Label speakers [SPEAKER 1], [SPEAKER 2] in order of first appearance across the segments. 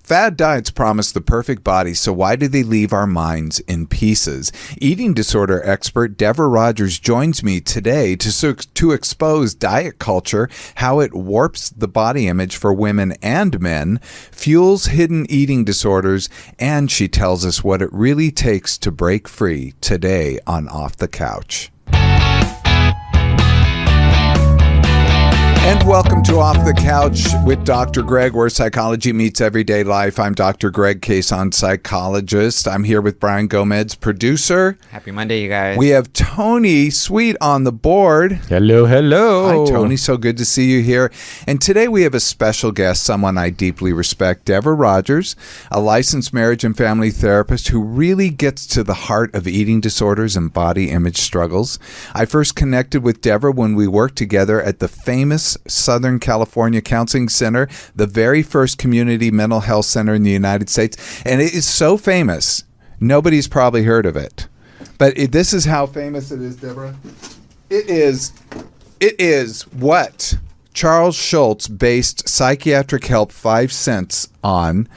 [SPEAKER 1] Fad diets promise the perfect body, so why do they leave our minds in pieces? Eating disorder expert Deborah Rogers joins me today to expose diet culture, how it warps the body image for women and men, fuels hidden eating disorders, and she tells us what it really takes to break free today on Off the Couch. And welcome to Off the Couch with Dr. Greg, where psychology meets everyday life. I'm Dr. Greg Cason, psychologist. I'm here with Brian Gomez, producer.
[SPEAKER 2] Happy Monday, you guys.
[SPEAKER 1] We have Tony Sweet on the board.
[SPEAKER 3] Hello, hello.
[SPEAKER 1] Hi, Tony. So good to see you here. And today we have a special guest, someone I deeply respect, Deborah Rogers, a licensed marriage and family therapist who really gets to the heart of eating disorders and body image struggles. I first connected with Deborah when we worked together at the famous Southern California Counseling Center, the very first community mental health center in the United States. And it is so famous, nobody's probably heard of it. But this is how famous it is, Deborah. It is what Charles Schulz based psychiatric help 5 cents on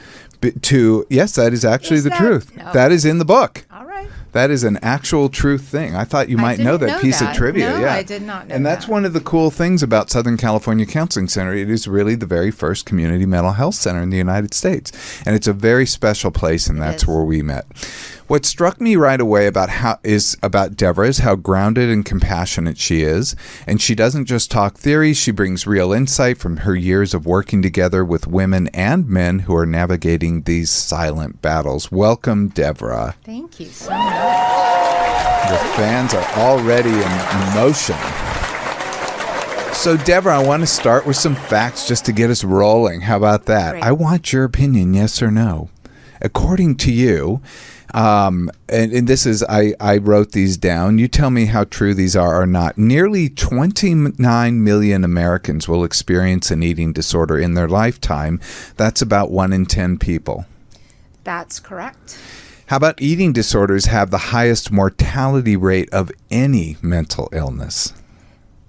[SPEAKER 1] yes, that is actually the truth.
[SPEAKER 4] No.
[SPEAKER 1] That is in the book.
[SPEAKER 4] All right.
[SPEAKER 1] That is an actual true thing. I thought you might know that piece of trivia.
[SPEAKER 4] No,
[SPEAKER 1] yeah.
[SPEAKER 4] I did not know
[SPEAKER 1] And that's
[SPEAKER 4] that.
[SPEAKER 1] one of the cool things about Southern California Counseling Center. It is really the very first community mental health center in the United States. And it's a very special place, and that's where we met. What struck me right away about Deborah is how grounded and compassionate she is. And she doesn't just talk theory, she brings real insight from her years of working together with women and men who are navigating these silent battles. Welcome, Deborah.
[SPEAKER 4] Thank you so much.
[SPEAKER 1] The fans are already in motion. So, Deborah, I want to start with some facts just to get us rolling. How about that?
[SPEAKER 4] Great.
[SPEAKER 1] I want your opinion, yes or no. According to you, and this is, I wrote these down. You tell me how true these are or not. Nearly 29 million Americans will experience an eating disorder in their lifetime. That's about 1 in 10 people.
[SPEAKER 4] That's correct.
[SPEAKER 1] How about eating disorders have the highest mortality rate of any mental illness?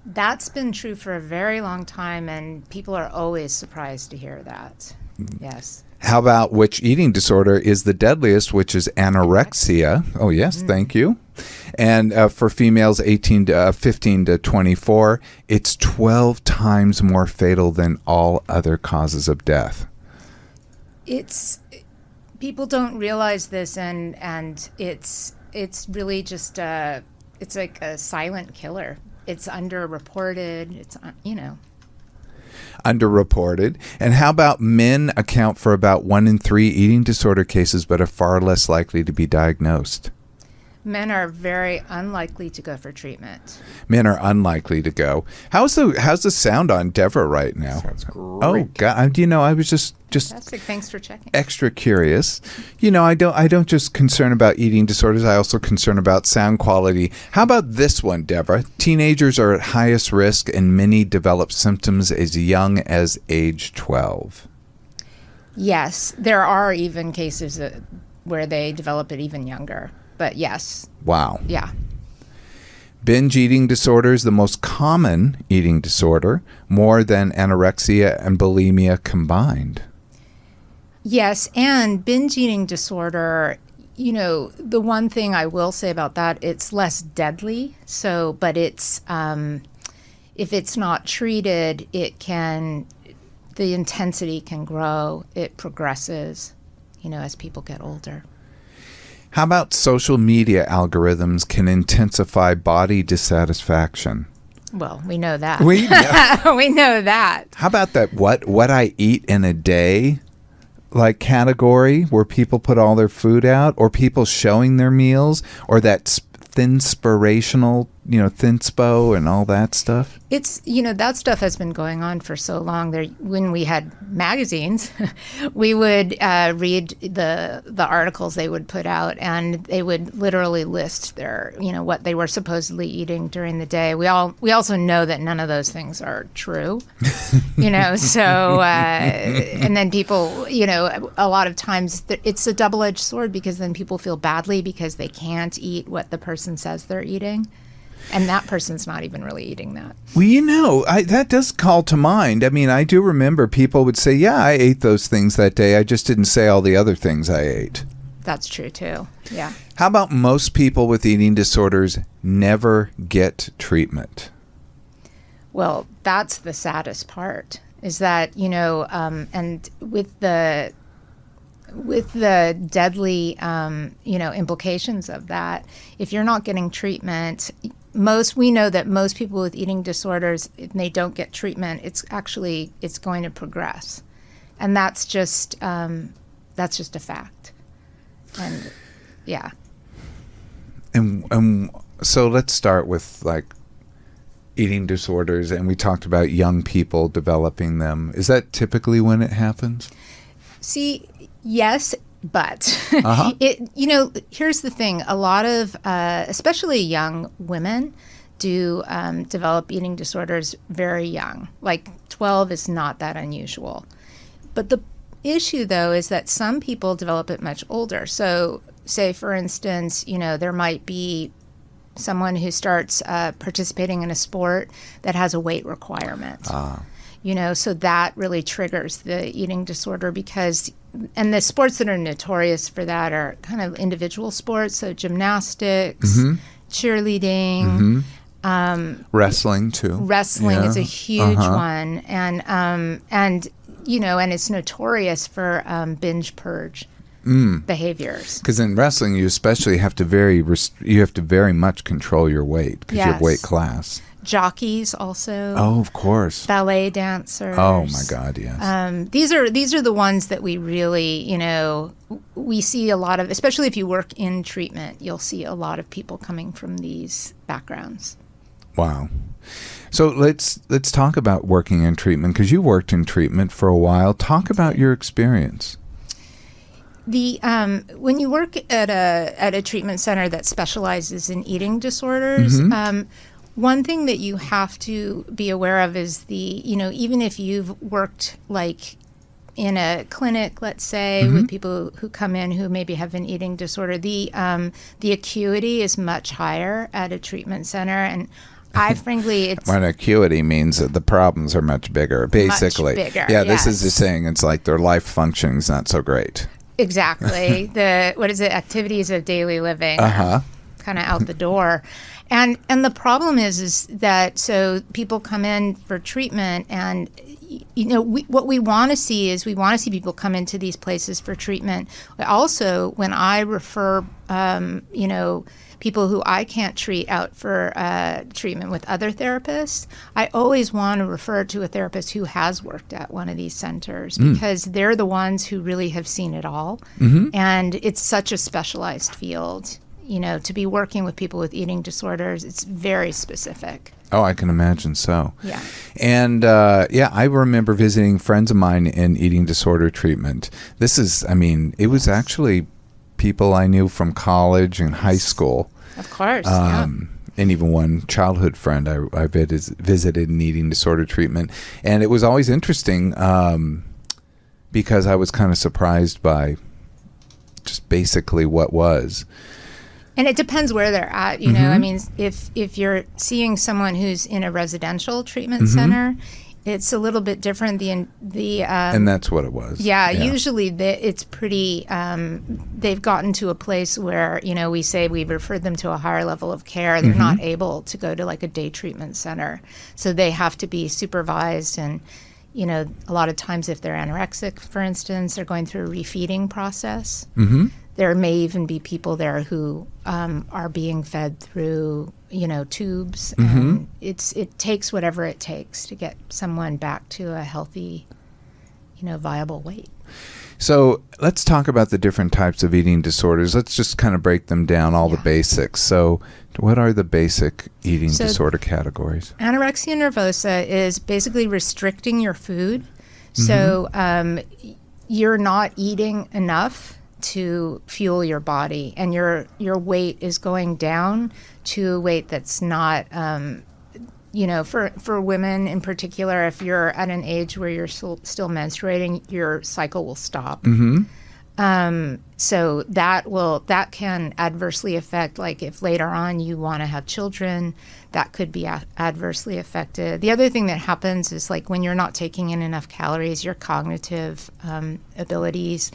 [SPEAKER 4] That's been true for a very long time, and people are always surprised to hear that. Yes.
[SPEAKER 1] How about which eating disorder is the deadliest, which is anorexia? Oh, yes, thank you. And for females 15 to 24, it's 12 times more fatal than all other causes of death.
[SPEAKER 4] People don't realize this, and it's really just it's like a silent killer. It's underreported. It's
[SPEAKER 1] Underreported. And how about men account for about 1 in 3 eating disorder cases, but are far less likely to be diagnosed?
[SPEAKER 4] Men are very unlikely to go for treatment.
[SPEAKER 1] Men are unlikely to go. How's the sound on Deborah right now?
[SPEAKER 3] Sounds great.
[SPEAKER 1] Oh God! I was just
[SPEAKER 4] Fantastic. Thanks for checking.
[SPEAKER 1] extra curious. I don't just concern about eating disorders. I also concern about sound quality. How about this one, Deborah? Teenagers are at highest risk, and many develop symptoms as young as age 12.
[SPEAKER 4] Yes, there are even cases where they develop it even younger. But yes.
[SPEAKER 1] Wow.
[SPEAKER 4] Yeah.
[SPEAKER 1] Binge eating disorder is the most common eating disorder, more than anorexia and bulimia combined.
[SPEAKER 4] Yes, and binge eating disorder, the one thing I will say about that, it's less deadly. So, but it's if it's not treated, the intensity can grow. It progresses, as people get older.
[SPEAKER 1] How about social media algorithms can intensify body dissatisfaction?
[SPEAKER 4] Well, we know that.
[SPEAKER 1] We know.
[SPEAKER 4] We know that.
[SPEAKER 1] How about that what I eat in a day category where people put all their food out, or people showing their meals, or that thinspirational, thinspo and all that stuff?
[SPEAKER 4] It's, that stuff has been going on for so long. When we had magazines, we would read the articles they would put out, and they would literally list their, what they were supposedly eating during the day. We also know that none of those things are true, so, and then people, a lot of times it's a double-edged sword, because then people feel badly because they can't eat what the person says they're eating. And that person's not even really eating that.
[SPEAKER 1] Well, that does call to mind. I mean, I do remember people would say, yeah, I ate those things that day. I just didn't say all the other things I ate.
[SPEAKER 4] That's true, too. Yeah.
[SPEAKER 1] How about most people with eating disorders never get treatment?
[SPEAKER 4] Well, that's the saddest part, is that, and with the deadly, implications of that, if you're not getting treatment, we know that most people with eating disorders, if they don't get treatment, it's going to progress. And that's just a fact. And yeah.
[SPEAKER 1] And so let's start with eating disorders, and we talked about young people developing them. Is that typically when it happens?
[SPEAKER 4] See, yes, but
[SPEAKER 1] Uh-huh.
[SPEAKER 4] here's the thing. A lot of, especially young women, do develop eating disorders very young. 12 is not that unusual. But the issue, though, is that some people develop it much older. So, say, for instance, there might be someone who starts participating in a sport that has a weight requirement. So that really triggers the eating disorder and the sports that are notorious for that are kind of individual sports, so gymnastics, cheerleading,
[SPEAKER 1] wrestling too.
[SPEAKER 4] Wrestling is a huge one, and and it's notorious for binge purge behaviors.
[SPEAKER 1] Because in wrestling, you especially have to very much control your weight because you have weight class.
[SPEAKER 4] Jockeys also.
[SPEAKER 1] Oh, of course.
[SPEAKER 4] Ballet dancers.
[SPEAKER 1] Oh my God, yes.
[SPEAKER 4] These are the ones that we really, we see a lot of, especially if you work in treatment, you'll see a lot of people coming from these backgrounds.
[SPEAKER 1] Wow. So let's talk about working in treatment, because you worked in treatment for a while. Talk about your experience.
[SPEAKER 4] When you work at a treatment center that specializes in eating disorders, one thing that you have to be aware of is even if you've worked in a clinic, let's say, with people who come in who maybe have an eating disorder, the acuity is much higher at a treatment center. And I frankly,
[SPEAKER 1] when acuity means that the problems are much bigger, basically.
[SPEAKER 4] Much bigger,
[SPEAKER 1] yeah, this is just saying it's like their life functioning is not so great.
[SPEAKER 4] Exactly. Activities of daily living, kind of out the door. And the problem is that so people come in for treatment, and what we want to see is people come into these places for treatment. Also, when I refer people who I can't treat out for treatment with other therapists, I always want to refer to a therapist who has worked at one of these centers, because they're the ones who really have seen it all. And it's such a specialized field. To be working with people with eating disorders, it's very specific.
[SPEAKER 1] Oh, I can imagine so.
[SPEAKER 4] Yeah.
[SPEAKER 1] And I remember visiting friends of mine in eating disorder treatment. It was actually people I knew from college and high school.
[SPEAKER 4] Of course,
[SPEAKER 1] And even one childhood friend I visited in eating disorder treatment. And it was always interesting because I was kind of surprised by just basically what was.
[SPEAKER 4] And it depends where they're at, I mean, if you're seeing someone who's in a residential treatment center, it's a little bit different.
[SPEAKER 1] And that's what it was.
[SPEAKER 4] Yeah. Usually it's pretty, they've gotten to a place where, we say we've referred them to a higher level of care. They're not able to go to a day treatment center. So they have to be supervised. And, a lot of times if they're anorexic, for instance, they're going through a refeeding process. There may even be people there who are being fed through, tubes. And it takes whatever it takes to get someone back to a healthy, viable weight.
[SPEAKER 1] So let's talk about the different types of eating disorders. Let's just kind of break them down, all the basics. So what are the basic eating disorder categories?
[SPEAKER 4] Anorexia nervosa is basically restricting your food. So you're not eating enough to fuel your body, and your weight is going down to a weight that's not, for women in particular, if you're at an age where you're still menstruating, your cycle will stop. So that can adversely affect, like if later on you want to have children, that could be adversely affected. The other thing that happens is like when you're not taking in enough calories, your cognitive abilities,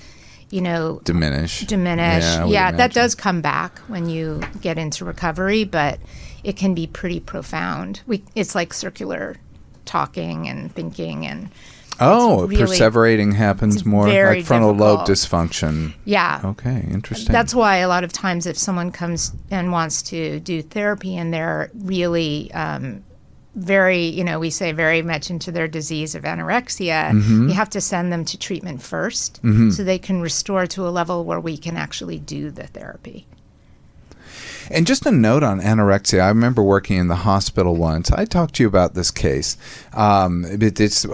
[SPEAKER 1] diminish.
[SPEAKER 4] Yeah, that does come back when you get into recovery, but it can be pretty profound. It's like circular talking and thinking and
[SPEAKER 1] perseverating happens more like frontal lobe dysfunction.
[SPEAKER 4] Yeah.
[SPEAKER 1] Okay, interesting.
[SPEAKER 4] That's why a lot of times if someone comes and wants to do therapy and they're really very, we say very much into their disease of anorexia, you have to send them to treatment first so they can restore to a level where we can actually do the therapy.
[SPEAKER 1] And just a note on anorexia. I remember working in the hospital once. I talked to you about this case. I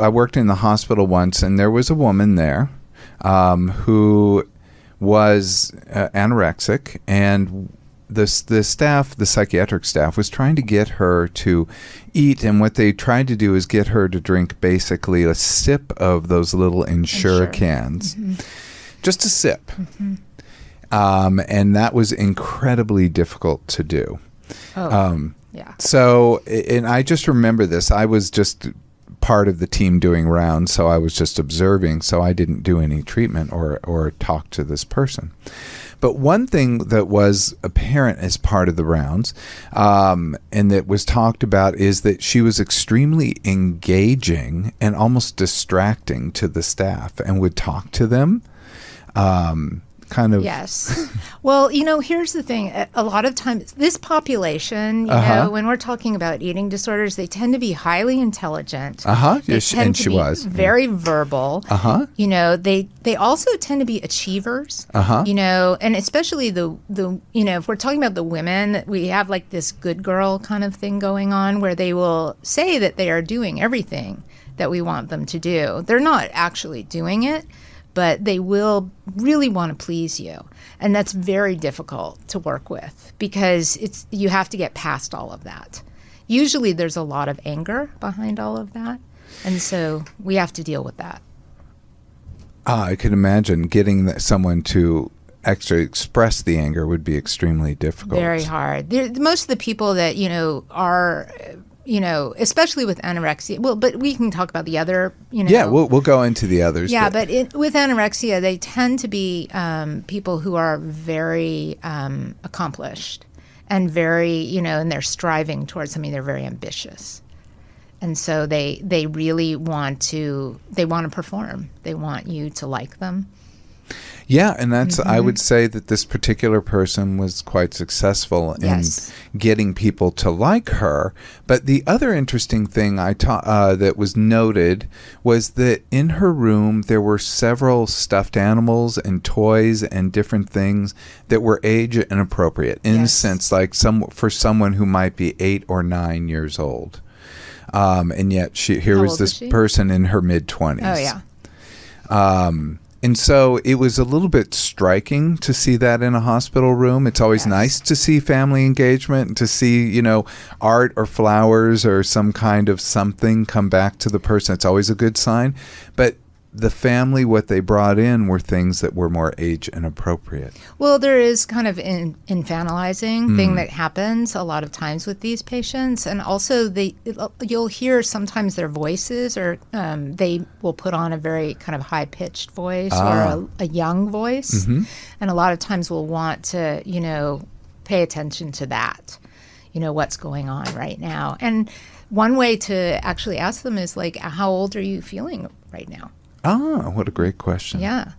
[SPEAKER 1] worked in the hospital once, and there was a woman there who was anorexic, and the staff, the psychiatric staff, was trying to get her to eat, and what they tried to do is get her to drink basically a sip of those little Ensure cans. Just a sip. And that was incredibly difficult to do.
[SPEAKER 4] Yeah.
[SPEAKER 1] So, and I just remember this. I was just part of the team doing rounds, so I was just observing, so I didn't do any treatment or talk to this person. But one thing that was apparent as part of the rounds and that was talked about is that she was extremely engaging and almost distracting to the staff and would talk to them.
[SPEAKER 4] Yes. Well, here's the thing. A lot of times, this population, when we're talking about eating disorders, they tend to be highly intelligent.
[SPEAKER 1] Yes, and she was
[SPEAKER 4] very verbal. They also tend to be achievers. And especially the if we're talking about the women, we have like this good girl kind of thing going on where they will say that they are doing everything that we want them to do. They're not actually doing it, but they will really want to please you. And that's very difficult to work with because you have to get past all of that. Usually there's a lot of anger behind all of that. And so we have to deal with that.
[SPEAKER 1] I can imagine getting someone to actually express the anger would be extremely difficult.
[SPEAKER 4] Very hard. Most of the people that, are... especially with anorexia. Well, but we can talk about the other,
[SPEAKER 1] Yeah, we'll go into the others.
[SPEAKER 4] Yeah, but with anorexia, they tend to be people who are very accomplished and very, and they're striving towards something. They're very ambitious. And so they really want to perform. They want you to like them.
[SPEAKER 1] Yeah, and that's I would say that this particular person was quite successful in getting people to like her. But the other interesting thing that was noted was that in her room there were several stuffed animals and toys and different things that were age inappropriate in a sense, like for someone who might be 8 or 9 years old. And yet here was this person in her mid-20s.
[SPEAKER 4] Oh, yeah.
[SPEAKER 1] And so it was a little bit striking to see that in a hospital room. It's always nice to see family engagement and to see, art or flowers or some kind of something come back to the person. It's always a good sign. But the family, what they brought in were things that were more age inappropriate.
[SPEAKER 4] Well, there is kind of an infantilizing thing that happens a lot of times with these patients. And also you'll hear sometimes their voices or they will put on a very kind of high-pitched voice or a young voice. And a lot of times we'll want to, pay attention to that, what's going on right now. And one way to actually ask them is like, how old are you feeling right now?
[SPEAKER 1] What a great question.
[SPEAKER 4] Yeah.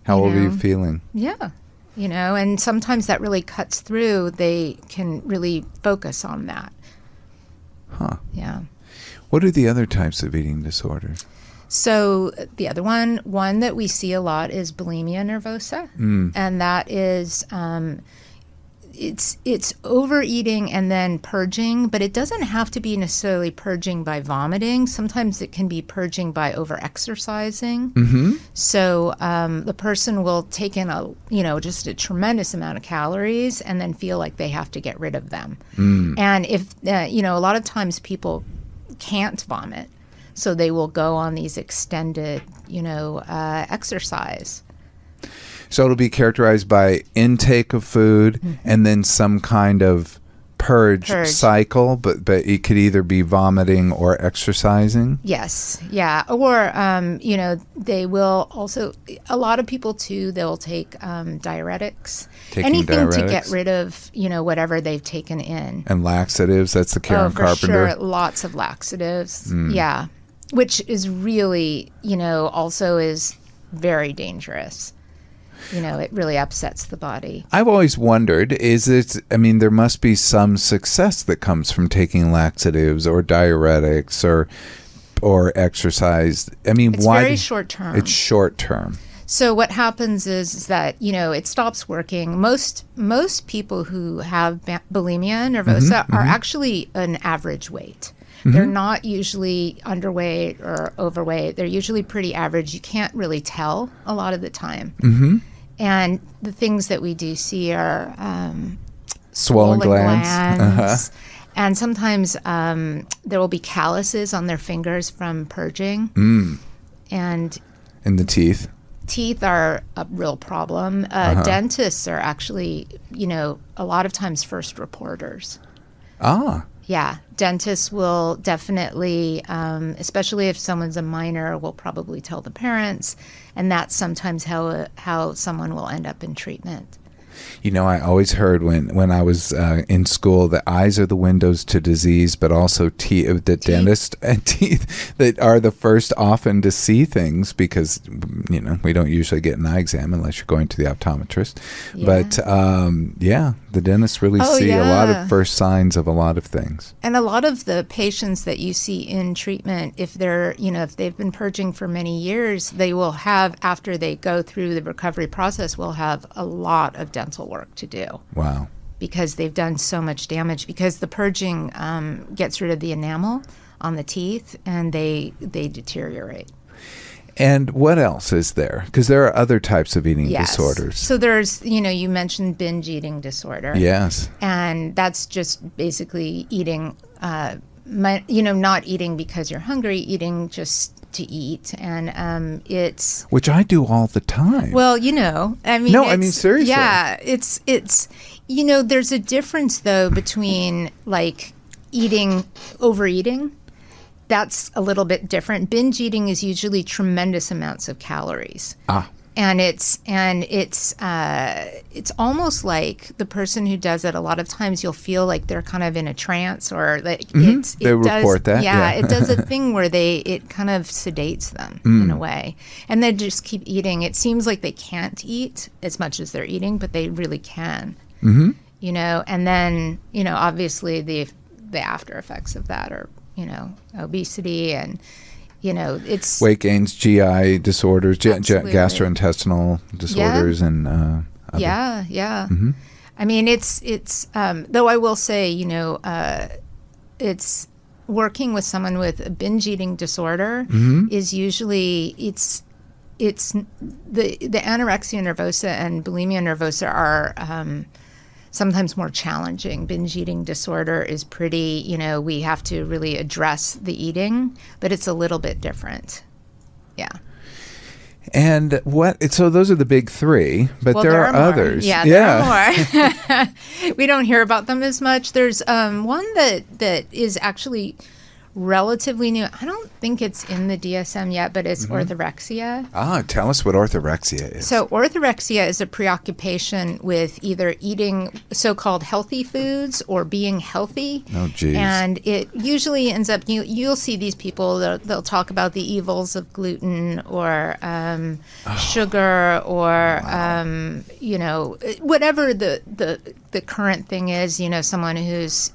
[SPEAKER 1] How old are you feeling?
[SPEAKER 4] Yeah. And sometimes that really cuts through. They can really focus on that.
[SPEAKER 1] Huh.
[SPEAKER 4] Yeah.
[SPEAKER 1] What are the other types of eating disorders?
[SPEAKER 4] So the other one that we see a lot is bulimia nervosa. And that is... It's overeating and then purging, but it doesn't have to be necessarily purging by vomiting. Sometimes it can be purging by over-exercising. So the person will take in just a tremendous amount of calories and then feel like they have to get rid of them. And if a lot of times people can't vomit, so they will go on these extended exercise.
[SPEAKER 1] So it'll be characterized by intake of food and then some kind of purge cycle, but it could either be vomiting or exercising.
[SPEAKER 4] Yes, yeah, or they will also. A lot of people too. They'll take diuretics, anything to get rid of whatever they've taken in.
[SPEAKER 1] And laxatives. That's the Karen Carpenter.
[SPEAKER 4] Sure, lots of laxatives. Yeah, which is really also is very dangerous. It really upsets the body.
[SPEAKER 1] I've always wondered, there must be some success that comes from taking laxatives or diuretics or exercise. It's
[SPEAKER 4] very short term.
[SPEAKER 1] It's short term.
[SPEAKER 4] So what happens is that, it stops working. Most people who have bulimia nervosa are actually an average weight. They're not usually underweight or overweight. They're usually pretty average. You can't really tell a lot of the time. And the things that we do see are swollen glands. And sometimes there will be calluses on their fingers from purging. And
[SPEAKER 1] in the teeth.
[SPEAKER 4] Teeth are a real problem. Dentists are actually, a lot of times first reporters. Yeah, dentists will definitely, especially if someone's a minor, will probably tell the parents, and that's sometimes how someone will end up in treatment.
[SPEAKER 1] I always heard when I was in school that eyes are the windows to disease, but also the dentist and teeth that are the first often to see things because, we don't usually get an eye exam unless you're going to the optometrist. Yeah. But, the dentists really see a lot of first signs of a lot of things.
[SPEAKER 4] And a lot of the patients that you see in treatment, if they're, if they've been purging for many years, they will have, after they go through the recovery process, will have a lot of dental work to do.
[SPEAKER 1] Wow.
[SPEAKER 4] Because they've done so much damage. Because the purging gets rid of the enamel on the teeth and they deteriorate.
[SPEAKER 1] And what else is there? Because there are other types of eating disorders.
[SPEAKER 4] So there's, you mentioned binge eating disorder.
[SPEAKER 1] Yes.
[SPEAKER 4] And that's just basically eating, not eating because you're hungry, eating just to eat. And it's...
[SPEAKER 1] Which I do all the time.
[SPEAKER 4] Well, No, seriously. Yeah, it's there's a difference, though, between, like, overeating. That's a little bit different. Binge eating is usually tremendous amounts of calories. And it's almost like the person who does it, a lot of times you'll feel like they're kind of in a trance or like
[SPEAKER 1] they report that.
[SPEAKER 4] Yeah, it does a thing where it kind of sedates them in a way. And they just keep eating. It seems like they can't eat as much as they're eating, but they really can. And then, obviously the after effects of that are, obesity and, it's...
[SPEAKER 1] Weight gains, GI disorders, gastrointestinal disorders, and... other.
[SPEAKER 4] Yeah. It's though I will say, it's working with someone with a binge eating disorder is usually, it's the anorexia nervosa and bulimia nervosa are... sometimes more challenging. Binge eating disorder is pretty, we have to really address the eating, but it's a little bit different. Yeah.
[SPEAKER 1] And so those are the big three, but there are others.
[SPEAKER 4] Yeah, there are more. We don't hear about them as much. There's one that is actually relatively new. I don't think it's in the DSM yet, but it's orthorexia.
[SPEAKER 1] Tell us what orthorexia is.
[SPEAKER 4] So orthorexia is a preoccupation with either eating so-called healthy foods or being healthy.
[SPEAKER 1] Oh, geez.
[SPEAKER 4] And it usually ends up, you'll see these people, they'll talk about the evils of gluten or sugar or, whatever the current thing is, someone who's,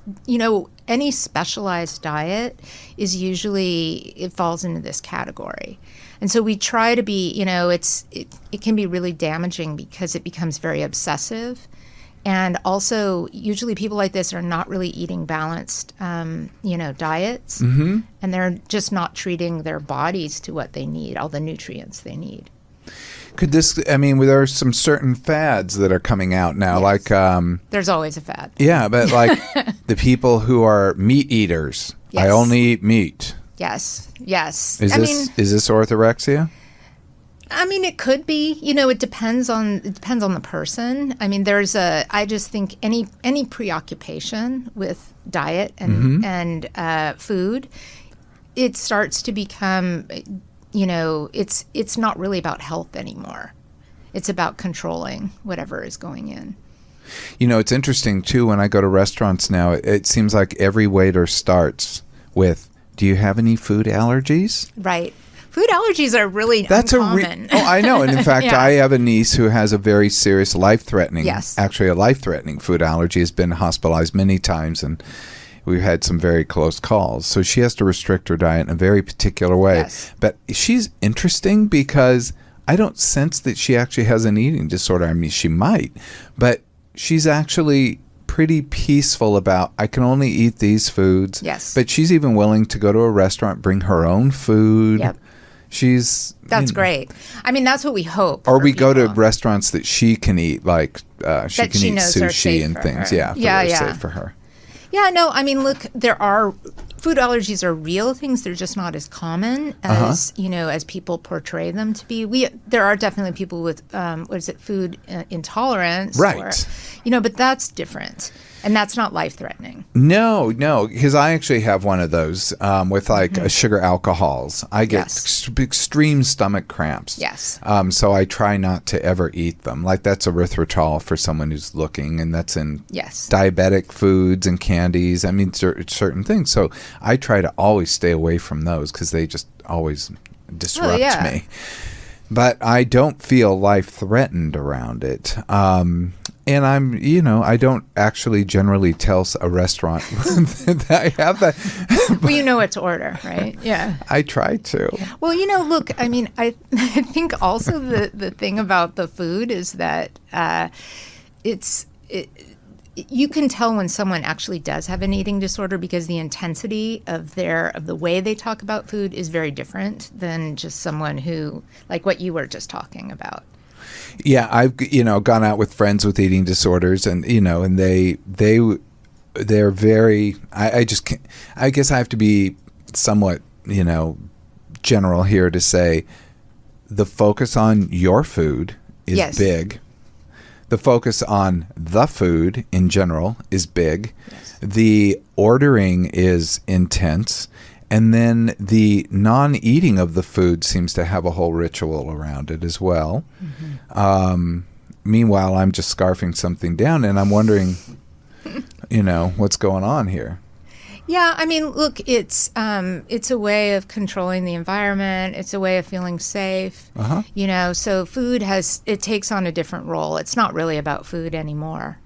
[SPEAKER 4] any specialized diet is usually, it falls into this category. And so we try to be, it can be really damaging because it becomes very obsessive. And also, usually people like this are not really eating balanced, diets. And they're just not treating their bodies to what they need, all the nutrients they need.
[SPEAKER 1] Could this, there are some certain fads that are coming out now, like...
[SPEAKER 4] There's always a fad.
[SPEAKER 1] Yeah, but like the people who are meat eaters. Yes. I only eat meat.
[SPEAKER 4] Yes.
[SPEAKER 1] Is this orthorexia?
[SPEAKER 4] I mean, it could be. It depends on the person. I mean, I just think any preoccupation with diet and food, it starts to become, it's not really about health anymore. It's about controlling whatever is going in.
[SPEAKER 1] It's interesting too. When I go to restaurants now, it seems like every waiter starts with, "Do you have any food allergies?"
[SPEAKER 4] Right. Food allergies are really uncommon.
[SPEAKER 1] I know. And in fact,
[SPEAKER 4] Yeah.
[SPEAKER 1] I have a niece who has a very serious life-threatening,
[SPEAKER 4] Yes.
[SPEAKER 1] actually a life-threatening food allergy, has been hospitalized many times, and we've had some very close calls. So she has to restrict her diet in a very particular way.
[SPEAKER 4] Yes.
[SPEAKER 1] But she's interesting because I don't sense that she actually has an eating disorder. I mean, she might, but she's actually pretty peaceful about, I can only eat these foods.
[SPEAKER 4] Yes.
[SPEAKER 1] But she's even willing to go to a restaurant, bring her own food.
[SPEAKER 4] Yep.
[SPEAKER 1] That's
[SPEAKER 4] great. I mean, that's what we hope.
[SPEAKER 1] Or
[SPEAKER 4] for
[SPEAKER 1] we go to
[SPEAKER 4] people.
[SPEAKER 1] restaurants that she can eat, like she
[SPEAKER 4] That
[SPEAKER 1] can
[SPEAKER 4] she
[SPEAKER 1] eat
[SPEAKER 4] knows are
[SPEAKER 1] sushi
[SPEAKER 4] safe
[SPEAKER 1] and
[SPEAKER 4] for
[SPEAKER 1] things.
[SPEAKER 4] her.
[SPEAKER 1] Yeah, safe for her.
[SPEAKER 4] Yeah, no, I mean, look, food allergies are real things. They're just not as common as, as people portray them to be. There are definitely people with, food intolerance.
[SPEAKER 1] Right.
[SPEAKER 4] But that's different. And that's not life-threatening.
[SPEAKER 1] No, because I actually have one of those with sugar alcohols. I get extreme stomach cramps.
[SPEAKER 4] Yes.
[SPEAKER 1] So I try not to ever eat them. Like that's erythritol for someone who's looking, and that's in diabetic foods and candies. I mean, certain things. So I try to always stay away from those because they just always disrupt me. But I don't feel life-threatened around it. And I don't actually generally tell a restaurant that I have that.
[SPEAKER 4] Well, you know what to order, right? Yeah.
[SPEAKER 1] I try to.
[SPEAKER 4] Well, look, I mean, I think also the thing about the food is that you can tell when someone actually does have an eating disorder because the intensity of the way they talk about food is very different than just someone who, like what you were just talking about.
[SPEAKER 1] Yeah, I've gone out with friends with eating disorders, and and they're very. I just can't, I guess I have to be somewhat general here to say the focus on your food is big. The focus on the food in general is big.
[SPEAKER 4] Yes.
[SPEAKER 1] The ordering is intense. And then the non-eating of the food seems to have a whole ritual around it as well. Mm-hmm. Meanwhile, I'm just scarfing something down, and I'm wondering, what's going on here.
[SPEAKER 4] Yeah, I mean, look, it's a way of controlling the environment. It's a way of feeling safe.
[SPEAKER 1] Uh-huh.
[SPEAKER 4] So food takes on a different role. It's not really about food anymore.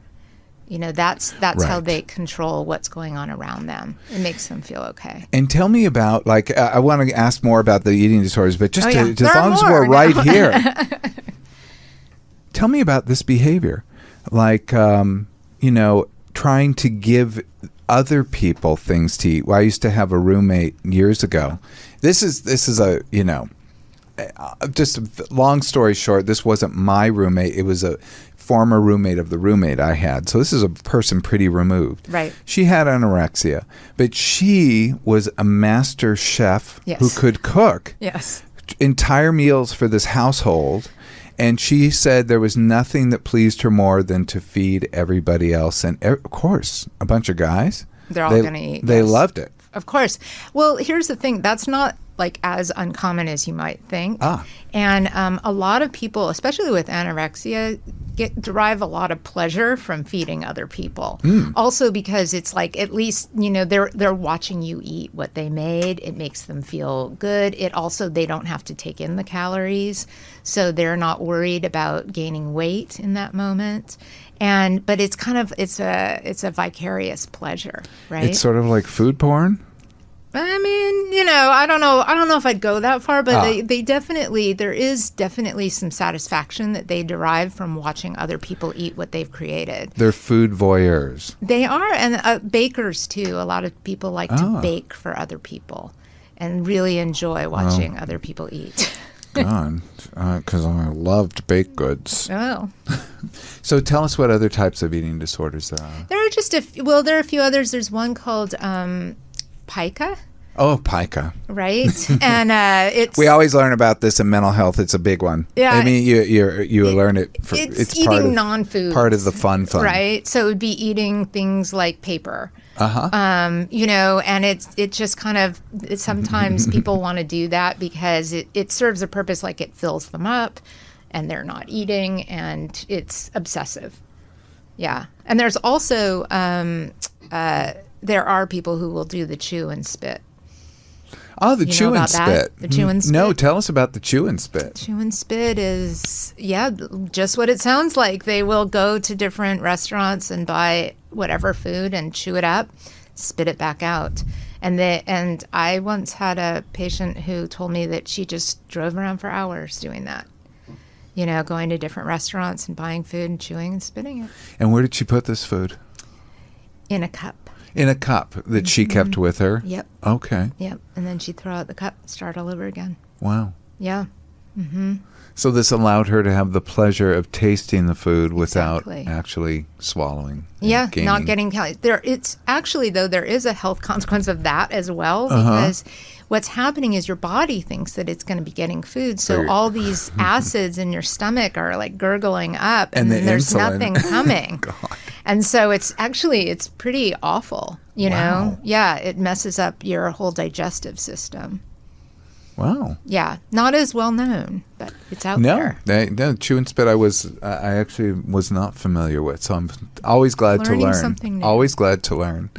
[SPEAKER 4] That's how they control what's going on around them. It makes them feel okay.
[SPEAKER 1] And tell me about, I want to ask more about the eating disorders, but just as long as we're
[SPEAKER 4] now.
[SPEAKER 1] right here, tell me about this behavior. Trying to give other people things to eat. Well, I used to have a roommate years ago. This is a, just a long story short, this wasn't my roommate. It was a former roommate of the roommate I had. So this is a person pretty removed.
[SPEAKER 4] Right.
[SPEAKER 1] She had anorexia, but she was a master chef who could cook entire meals for this household. And she said there was nothing that pleased her more than to feed everybody else. And of course, a bunch of guys.
[SPEAKER 4] They're all going to eat.
[SPEAKER 1] They loved it.
[SPEAKER 4] Of course. Well, here's the thing. That's not as uncommon as you might think. And a lot of people, especially with anorexia, derive a lot of pleasure from feeding other people. Also because it's at least, they're watching you eat what they made. It makes them feel good. It also, they don't have to take in the calories. So they're not worried about gaining weight in that moment. But it's it's a vicarious pleasure, right?
[SPEAKER 1] It's sort of like food porn.
[SPEAKER 4] I mean, I don't know if I'd go that far, but there is definitely some satisfaction that they derive from watching other people eat what they've created.
[SPEAKER 1] They're food voyeurs.
[SPEAKER 4] They are, and bakers too. A lot of people like to bake for other people and really enjoy watching other people eat.
[SPEAKER 1] God, because I loved baked goods.
[SPEAKER 4] Oh.
[SPEAKER 1] So tell us what other types of eating disorders there are.
[SPEAKER 4] There are there are a few others. There's one called pica.
[SPEAKER 1] Oh, pica.
[SPEAKER 4] right? And it's
[SPEAKER 1] We always learn about this in mental health. It's a big one.
[SPEAKER 4] Yeah.
[SPEAKER 1] I mean, you learn it.
[SPEAKER 4] it's
[SPEAKER 1] part
[SPEAKER 4] eating
[SPEAKER 1] of,
[SPEAKER 4] non-food,
[SPEAKER 1] part of the fun,
[SPEAKER 4] right? So it would be eating things like paper. You know, and it just kind of sometimes people want to do that because it serves a purpose, like it fills them up, and they're not eating, and it's obsessive. Yeah, and there's also there are people who will do the chew and spit.
[SPEAKER 1] Oh, the
[SPEAKER 4] You know
[SPEAKER 1] chew and
[SPEAKER 4] about that?
[SPEAKER 1] spit.
[SPEAKER 4] The chew and spit?
[SPEAKER 1] No, tell us about the chew and spit.
[SPEAKER 4] Chew and spit is, just what it sounds like. They will go to different restaurants and buy whatever food and chew it up, spit it back out. And I once had a patient who told me that she just drove around for hours doing that. You know, going to different restaurants and buying food and chewing and spitting it
[SPEAKER 1] And where did she put this food?
[SPEAKER 4] in a cup.
[SPEAKER 1] In a cup that she kept with her?
[SPEAKER 4] Yep.
[SPEAKER 1] Okay.
[SPEAKER 4] Yep. And then she'd throw out the cup, start all over again.
[SPEAKER 1] Wow.
[SPEAKER 4] Yeah.
[SPEAKER 1] So this allowed her to have the pleasure of tasting the food without
[SPEAKER 4] Exactly.
[SPEAKER 1] actually swallowing. and
[SPEAKER 4] Yeah,
[SPEAKER 1] gaining.
[SPEAKER 4] not getting calories. It's actually, though, there is a health consequence of that as well,
[SPEAKER 1] Uh-huh.
[SPEAKER 4] because what's happening is your body thinks that it's going to be getting food. So
[SPEAKER 1] you're-
[SPEAKER 4] all these acids in your stomach are like gurgling up,
[SPEAKER 1] And
[SPEAKER 4] and
[SPEAKER 1] the
[SPEAKER 4] then there's
[SPEAKER 1] insulin.
[SPEAKER 4] nothing coming. And so it's pretty awful, you know?
[SPEAKER 1] Wow.
[SPEAKER 4] Yeah, it messes up your whole digestive system.
[SPEAKER 1] Wow.
[SPEAKER 4] Yeah, not as well known, but it's out
[SPEAKER 1] No,
[SPEAKER 4] there.
[SPEAKER 1] no, chew and spit. I actually was not familiar with, so I'm always glad to
[SPEAKER 4] Learning
[SPEAKER 1] learn.
[SPEAKER 4] something new.
[SPEAKER 1] Always glad to learn.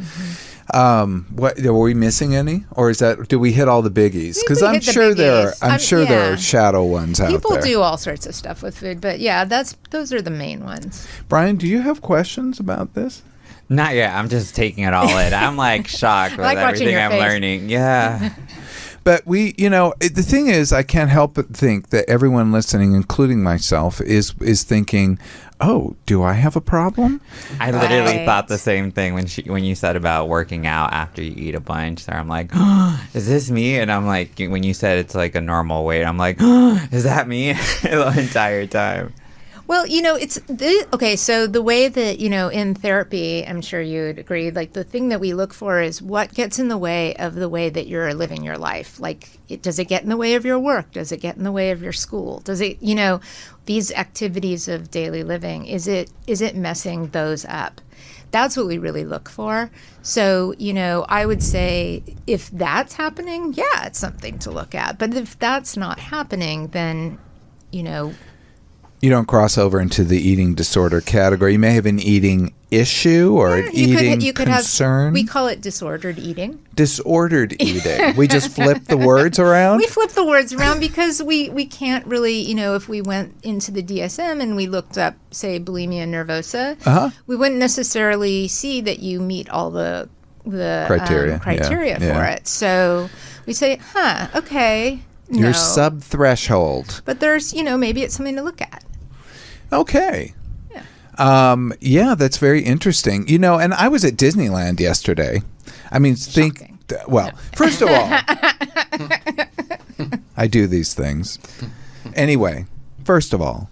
[SPEAKER 1] What were we missing any, or is that did we hit all the biggies? Because
[SPEAKER 4] we
[SPEAKER 1] I'm
[SPEAKER 4] hit the
[SPEAKER 1] sure there,
[SPEAKER 4] biggies.
[SPEAKER 1] I'm sure there
[SPEAKER 4] yeah.
[SPEAKER 1] are shadow ones out
[SPEAKER 4] People
[SPEAKER 1] there.
[SPEAKER 4] do all sorts of stuff with food, but yeah, those are the main ones.
[SPEAKER 1] Brian, do you have questions about this?
[SPEAKER 2] Not yet. I'm just taking it all in. I'm like shocked with
[SPEAKER 4] like watching
[SPEAKER 2] everything
[SPEAKER 4] your
[SPEAKER 2] I'm
[SPEAKER 4] face.
[SPEAKER 2] learning. Yeah.
[SPEAKER 1] But the thing is, I can't help but think that everyone listening, including myself, is thinking, "Oh, do I have a problem?"
[SPEAKER 2] I literally
[SPEAKER 4] Right.
[SPEAKER 2] thought the same thing when you said about working out after you eat a bunch. So I'm like, is this me? And I'm like, when you said it's like a normal weight, I'm like, is that me the entire time?
[SPEAKER 4] Well, okay, so the way that, in therapy, I'm sure you would agree, like the thing that we look for is what gets in the way of the way that you're living your life. Like, does it get in the way of your work? Does it get in the way of your school? Does it, these activities of daily living, is it messing those up? That's what we really look for. So, I would say if that's happening, yeah, it's something to look at. But if that's not happening, then,
[SPEAKER 1] You don't cross over into the eating disorder category. You may have an eating issue or an eating concern.
[SPEAKER 4] We call it disordered eating.
[SPEAKER 1] Disordered eating. We just flip the words around.
[SPEAKER 4] We flip the words around because we can't really, if we went into the DSM and we looked up, say, bulimia nervosa, we wouldn't necessarily see that you meet all the
[SPEAKER 1] Criteria,
[SPEAKER 4] criteria
[SPEAKER 1] yeah,
[SPEAKER 4] for
[SPEAKER 1] yeah.
[SPEAKER 4] it. So we say, okay.
[SPEAKER 1] You're
[SPEAKER 4] no.
[SPEAKER 1] sub-threshold.
[SPEAKER 4] But there's, maybe it's something to look at.
[SPEAKER 1] Okay.
[SPEAKER 4] Yeah.
[SPEAKER 1] Yeah, that's very interesting. And I was at Disneyland yesterday. I mean,
[SPEAKER 4] Shocking.
[SPEAKER 1] First of all, I do these things. Anyway, first of all,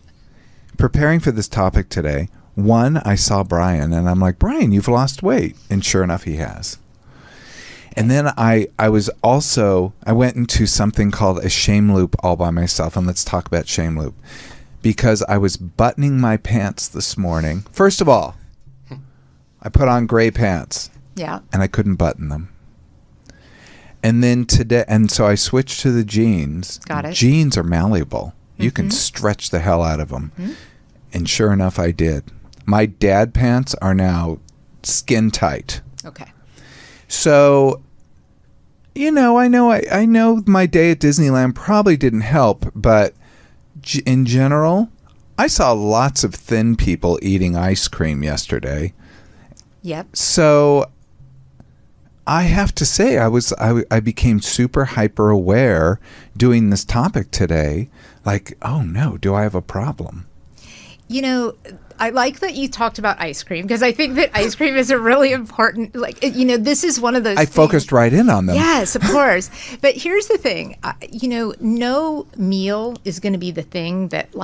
[SPEAKER 1] preparing for this topic today, I saw Brian, and I'm like, Brian, you've lost weight. And sure enough, he has. And then I went into something called a shame loop all by myself. And let's talk about shame loop. Because I was buttoning my pants this morning. First of all, I put on gray pants.
[SPEAKER 4] Yeah.
[SPEAKER 1] And I couldn't button them. And then today, and so I switched to the jeans.
[SPEAKER 4] Got it.
[SPEAKER 1] Jeans are malleable. You can stretch the hell out of them. And sure enough, I did. My dad pants are now skin tight.
[SPEAKER 4] Okay.
[SPEAKER 1] So, I know my day at Disneyland probably didn't help, but in general, I saw lots of thin people eating ice cream yesterday.
[SPEAKER 4] Yep.
[SPEAKER 1] So I have to say I became super hyper aware doing this topic today. Like, oh no, do I have a problem?
[SPEAKER 4] I like that you talked about ice cream because I think that ice cream is a really important, this is one of those
[SPEAKER 1] I focused right in on them.
[SPEAKER 4] Yes, of course. But here's the thing, no meal is going to be the thing that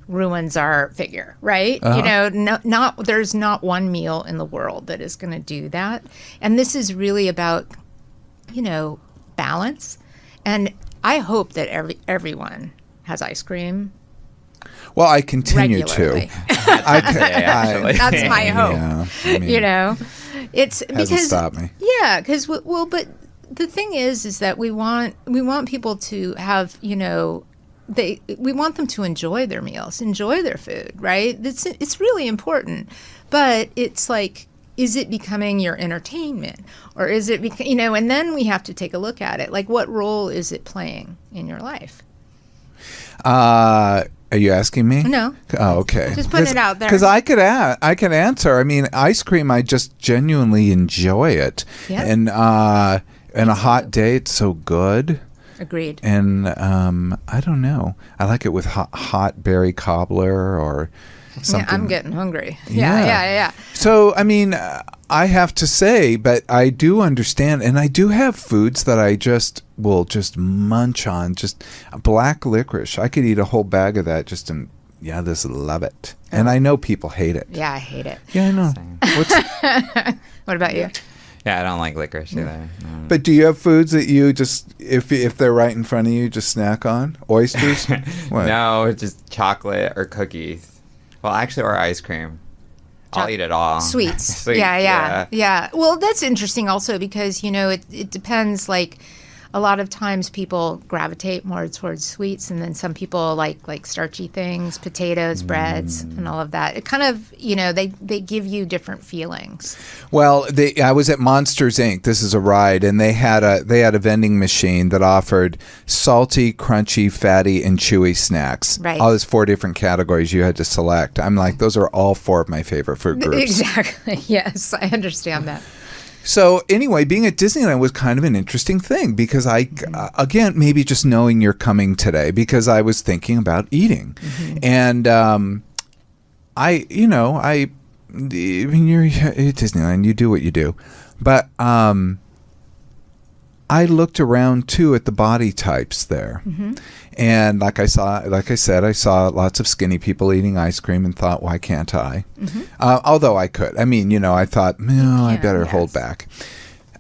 [SPEAKER 4] ruins our figure, right? There's not one meal in the world that is going to do that. And this is really about, balance. And I hope that everyone has ice cream
[SPEAKER 1] Well, I continue
[SPEAKER 4] regularly.
[SPEAKER 1] to.
[SPEAKER 4] That's my hope.
[SPEAKER 1] Yeah, I mean,
[SPEAKER 4] You know, it's
[SPEAKER 1] hasn't
[SPEAKER 4] because
[SPEAKER 1] stopped me.
[SPEAKER 4] yeah, because well, but the thing is that we want people to have, you know, we want them to enjoy their meals, enjoy their food, right? It's really important, but it's like, is it becoming your entertainment, or is it you know? And then we have to take a look at it, like what role is it playing in your life?
[SPEAKER 1] Are you asking me?
[SPEAKER 4] No.
[SPEAKER 1] Oh, okay.
[SPEAKER 4] Just putting it out there.
[SPEAKER 1] Because I could answer. I mean, ice cream, I just genuinely enjoy it.
[SPEAKER 4] Yeah.
[SPEAKER 1] And a hot day, it's so good.
[SPEAKER 4] Agreed.
[SPEAKER 1] And I don't know. I like it with hot berry cobbler or something.
[SPEAKER 4] Yeah, I'm getting hungry. Yeah.
[SPEAKER 1] So, I mean, I have to say, but I do understand, and I do have foods that I will just munch on. Just black licorice. I could eat a whole bag of that just and, just love it. And I know people hate it.
[SPEAKER 4] Yeah, I hate it.
[SPEAKER 1] Yeah, I know.
[SPEAKER 4] What about you?
[SPEAKER 2] Yeah, I don't like licorice either.
[SPEAKER 1] But do you have foods that you just, if they're right in front of you, just snack on? Oysters? What?
[SPEAKER 2] No, just chocolate or cookies. Well, actually, or ice cream. I'll eat it all.
[SPEAKER 4] Sweets. Yeah. Well, that's interesting also because, you know, it depends. Like, a lot of times people gravitate more towards sweets, and then some people like starchy things, potatoes, breads, and all of that. It kind of, you know, they give you different feelings.
[SPEAKER 1] Well, I was at Monsters Inc. This is a ride, and they had a vending machine that offered salty, crunchy, fatty, and chewy snacks.
[SPEAKER 4] Right.
[SPEAKER 1] All those 4 different categories you had to select. I'm like, those are all 4 of my favorite food groups.
[SPEAKER 4] Exactly. Yes, I understand that.
[SPEAKER 1] So anyway, being at Disneyland was kind of an interesting thing because again, maybe just knowing you're coming today, because I was thinking about eating. And when you're at Disneyland, you do what you do. But I looked around too at the body types there. And like I said, I saw lots of skinny people eating ice cream and thought, why can't I? Although I could. I mean, I thought, no, I better hold back.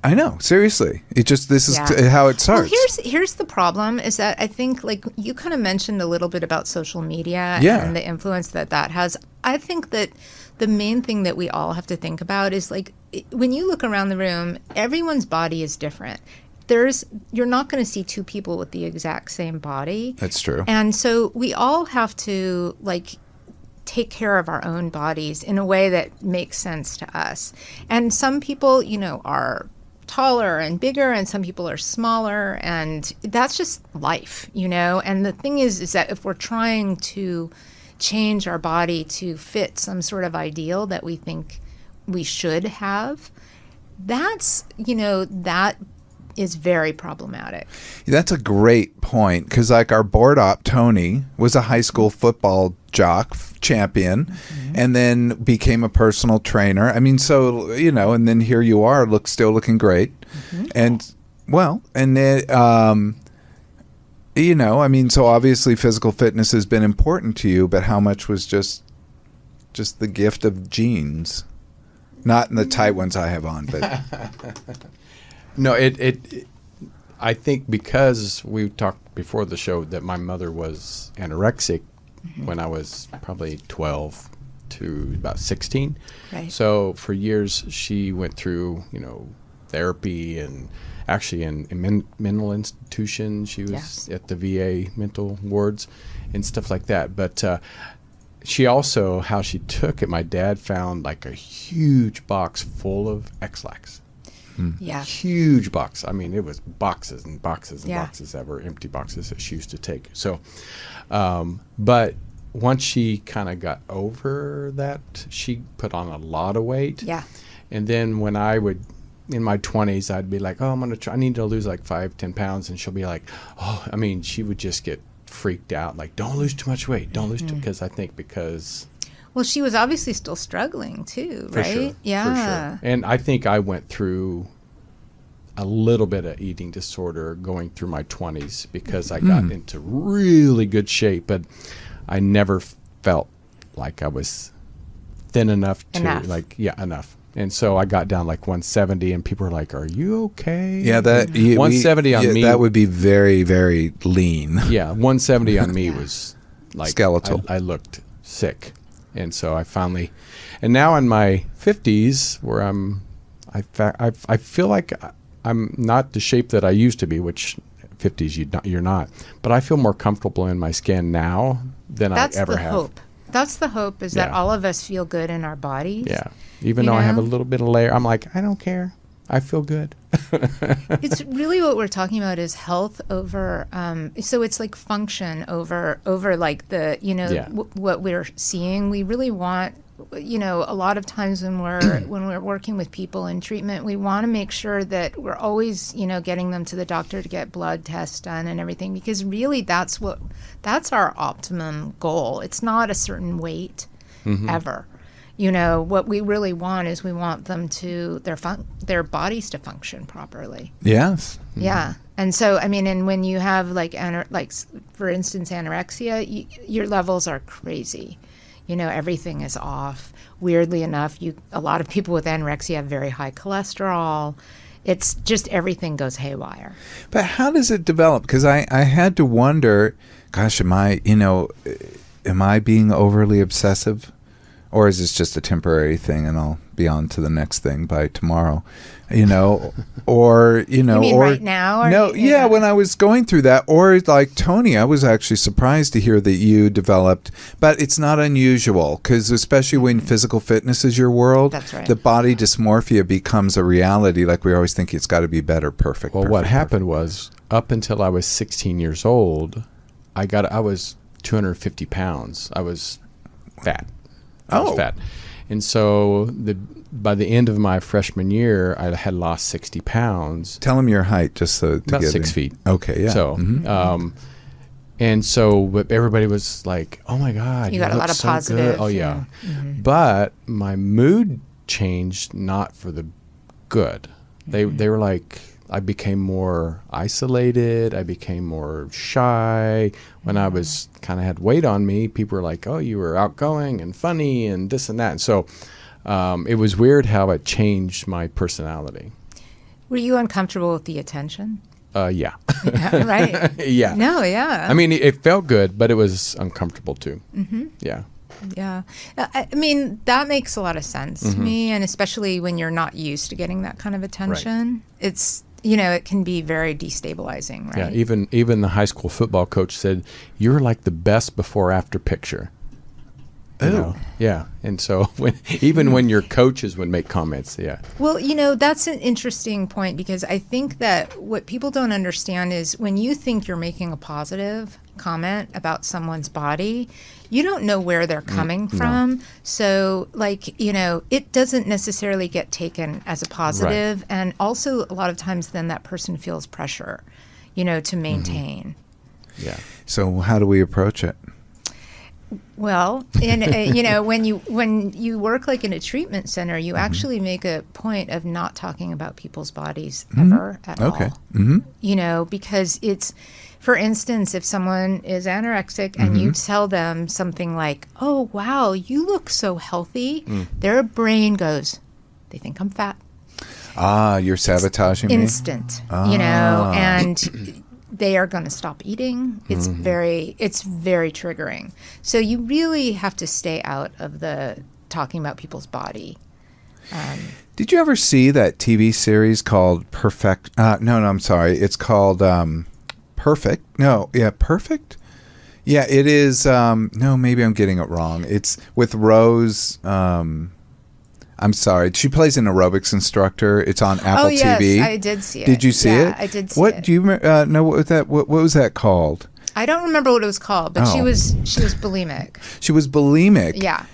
[SPEAKER 1] I know, seriously. This is how it starts.
[SPEAKER 4] Well, here's the problem is that I think, like, you kind of mentioned a little bit about social media and the influence that has. I think that the main thing that we all have to think about is, like, when you look around the room, everyone's body is different. You're not going to see 2 people with the exact same body.
[SPEAKER 1] That's true.
[SPEAKER 4] And so we all have to, like, take care of our own bodies in a way that makes sense to us. And some people, are taller and bigger, and some people are smaller, and that's just life, And the thing is that if we're trying to change our body to fit some sort of ideal that we think we should have, that is very problematic.
[SPEAKER 1] That's a great point, because like our board op, Tony, was a high school football champion, and then became a personal trainer. I mean, so, and then here you are, still looking great. And, well, and then, I mean, so obviously physical fitness has been important to you, but how much was just the gift of genes? Not in the tight ones I have on, but...
[SPEAKER 3] No, I think because we talked before the show that my mother was anorexic when I was probably 12 to about 16.
[SPEAKER 4] Right.
[SPEAKER 3] So for years she went through, therapy and actually in mental institutions. She was at the VA mental wards and stuff like that. But she also, how she took it, my dad found like a huge box full of X-Lax.
[SPEAKER 4] Yeah.
[SPEAKER 3] Huge box. I mean, it was boxes and boxes and
[SPEAKER 4] Yeah.
[SPEAKER 3] boxes that were empty boxes that she used to take. So, but once she kind of got over that, she put on a lot of weight.
[SPEAKER 4] Yeah.
[SPEAKER 3] And then when I would, in my 20s, I'd be like, oh, I need to lose like 5-10 pounds. And she'll be like, oh, I mean, she would just get freaked out. Like, don't lose too much weight. Don't lose too, because
[SPEAKER 4] Well, she was obviously still struggling too,
[SPEAKER 3] For
[SPEAKER 4] right?
[SPEAKER 3] sure.
[SPEAKER 4] Yeah.
[SPEAKER 3] For sure. And I think I went through a little bit of eating disorder going through my 20s because I got into really good shape, but I never felt like I was thin enough to
[SPEAKER 4] Enough.
[SPEAKER 3] enough. And so I got down like 170, and people were like, "Are you okay?"
[SPEAKER 1] Yeah, that
[SPEAKER 3] 170 on me.
[SPEAKER 1] That would be very, very lean.
[SPEAKER 3] Yeah, 170 on me was like
[SPEAKER 1] Skeletal.
[SPEAKER 3] I looked sick, and so I finally, and now in my 50s, where I feel like I'm not the shape that I used to be, which 50s you're not, but I feel more comfortable in my skin now than
[SPEAKER 4] That's
[SPEAKER 3] I ever
[SPEAKER 4] the
[SPEAKER 3] have.
[SPEAKER 4] hope. That's the hope, is that
[SPEAKER 3] Yeah.
[SPEAKER 4] all of us feel good in our bodies.
[SPEAKER 3] Yeah, even
[SPEAKER 4] You
[SPEAKER 3] though I have a
[SPEAKER 4] know?
[SPEAKER 3] little bit of layer, I'm like, I don't care. I feel good.
[SPEAKER 4] It's really what we're talking about is health over. So it's like function over like the
[SPEAKER 3] Yeah.
[SPEAKER 4] what we're seeing. We really want, a lot of times when we're working with people in treatment, we want to make sure that we're always getting them to the doctor to get blood tests done and everything, because really that's our optimum goal. It's not a certain weight ever. What we really want is we want them to their bodies to function properly.
[SPEAKER 1] Yes.
[SPEAKER 4] Yeah. And so, I mean, and when you have for instance, anorexia, your levels are crazy. Everything is off. Weirdly enough, a lot of people with anorexia have very high cholesterol. It's just everything goes haywire.
[SPEAKER 1] But how does it develop? Because I had to wonder, gosh, am I being overly obsessive? Or is this just a temporary thing and I'll be on to the next thing by tomorrow? Or,
[SPEAKER 4] You mean right now? Or
[SPEAKER 1] No, yeah, when I was going through that. Or like Tony, I was actually surprised to hear that you developed, but it's not unusual because especially when physical fitness is your world,
[SPEAKER 4] That's right.
[SPEAKER 1] the body dysmorphia becomes a reality. Like we always think it's got to be better, perfect.
[SPEAKER 3] Well,
[SPEAKER 1] perfect,
[SPEAKER 3] what
[SPEAKER 1] perfect.
[SPEAKER 3] happened was up until I was 16 years old, I was 250 pounds. I was fat. I was fat. And so by the end of my freshman year, I had lost 60 pounds.
[SPEAKER 1] Tell him your height just so to
[SPEAKER 3] About
[SPEAKER 1] get
[SPEAKER 3] 6
[SPEAKER 1] in.
[SPEAKER 3] feet.
[SPEAKER 1] Okay, yeah.
[SPEAKER 3] So, and so but everybody was like, "Oh my God,
[SPEAKER 4] You got a
[SPEAKER 3] look
[SPEAKER 4] lot of
[SPEAKER 3] so
[SPEAKER 4] positive,
[SPEAKER 3] good." Oh yeah.
[SPEAKER 4] yeah.
[SPEAKER 3] But my mood changed not for the good. They were like, I became more isolated. I became more shy. When I was kind of had weight on me, people were like, "Oh, you were outgoing and funny and this and that." And so it was weird how it changed my personality.
[SPEAKER 4] Were you uncomfortable with the attention?
[SPEAKER 3] Yeah.
[SPEAKER 4] Yeah, right.
[SPEAKER 3] Yeah.
[SPEAKER 4] No, yeah.
[SPEAKER 3] I mean, it felt good, but it was uncomfortable too. Mm-hmm. Yeah.
[SPEAKER 4] Yeah. I mean, that makes a lot of sense to me. And especially when you're not used to getting that kind of attention, it's, it can be very destabilizing, right?
[SPEAKER 3] Yeah. Even the high school football coach said, "You're like the best before after picture." You know? Yeah. And so when your coaches would make comments, yeah.
[SPEAKER 4] Well, that's an interesting point, because I think that what people don't understand is when you think you're making a positive comment about someone's body, you don't know where they're coming from. So, it doesn't necessarily get taken as a positive.
[SPEAKER 3] Right.
[SPEAKER 4] And also, a lot of times, then that person feels pressure, to maintain.
[SPEAKER 3] Yeah.
[SPEAKER 1] So how do we approach it?
[SPEAKER 4] Well, and when you work like in a treatment center, you actually make a point of not talking about people's bodies ever at
[SPEAKER 1] Okay.
[SPEAKER 4] all.
[SPEAKER 1] Mm-hmm.
[SPEAKER 4] Because it's, for instance, if someone is anorexic and you tell them something like, "Oh, wow, you look so healthy," their brain goes, "They think I'm fat."
[SPEAKER 1] You're sabotaging me?
[SPEAKER 4] Instant, and they are going to stop eating. It's very triggering. So you really have to stay out of the talking about people's body.
[SPEAKER 1] Did you ever see that TV series called Perfect? No, I'm sorry. It's called Perfect. No, yeah, Perfect? Yeah, it is. No, maybe I'm getting it wrong. It's with Rose. I'm sorry. She plays an aerobics instructor. It's on Apple
[SPEAKER 4] yes,
[SPEAKER 1] TV.
[SPEAKER 4] I did see it.
[SPEAKER 1] Did you see
[SPEAKER 4] Yeah,
[SPEAKER 1] it?
[SPEAKER 4] I did see
[SPEAKER 1] what,
[SPEAKER 4] it.
[SPEAKER 1] Do you know what was that? What was that called?
[SPEAKER 4] I don't remember what it was called, but she
[SPEAKER 1] Oh.
[SPEAKER 4] was bulimic.
[SPEAKER 1] She was bulimic.
[SPEAKER 4] Yeah.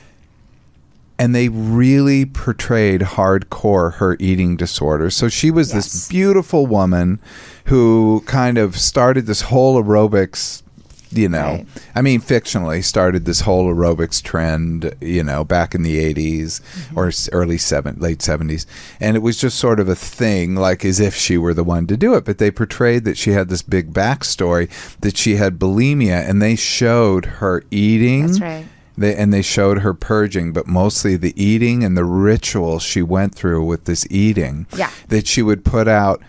[SPEAKER 1] And they really portrayed hardcore her eating disorder. So she was this
[SPEAKER 4] Yes.
[SPEAKER 1] beautiful woman who kind of started this whole aerobics,
[SPEAKER 4] Right.
[SPEAKER 1] I mean, fictionally started this whole aerobics trend, back in the 80s or late 70s. And it was just sort of a thing, like as if she were the one to do it. But they portrayed that she had this big backstory, that she had bulimia, and they showed her eating.
[SPEAKER 4] That's right.
[SPEAKER 1] They showed her purging, but mostly the eating and the ritual she went through with this eating.
[SPEAKER 4] Yeah.
[SPEAKER 1] That she would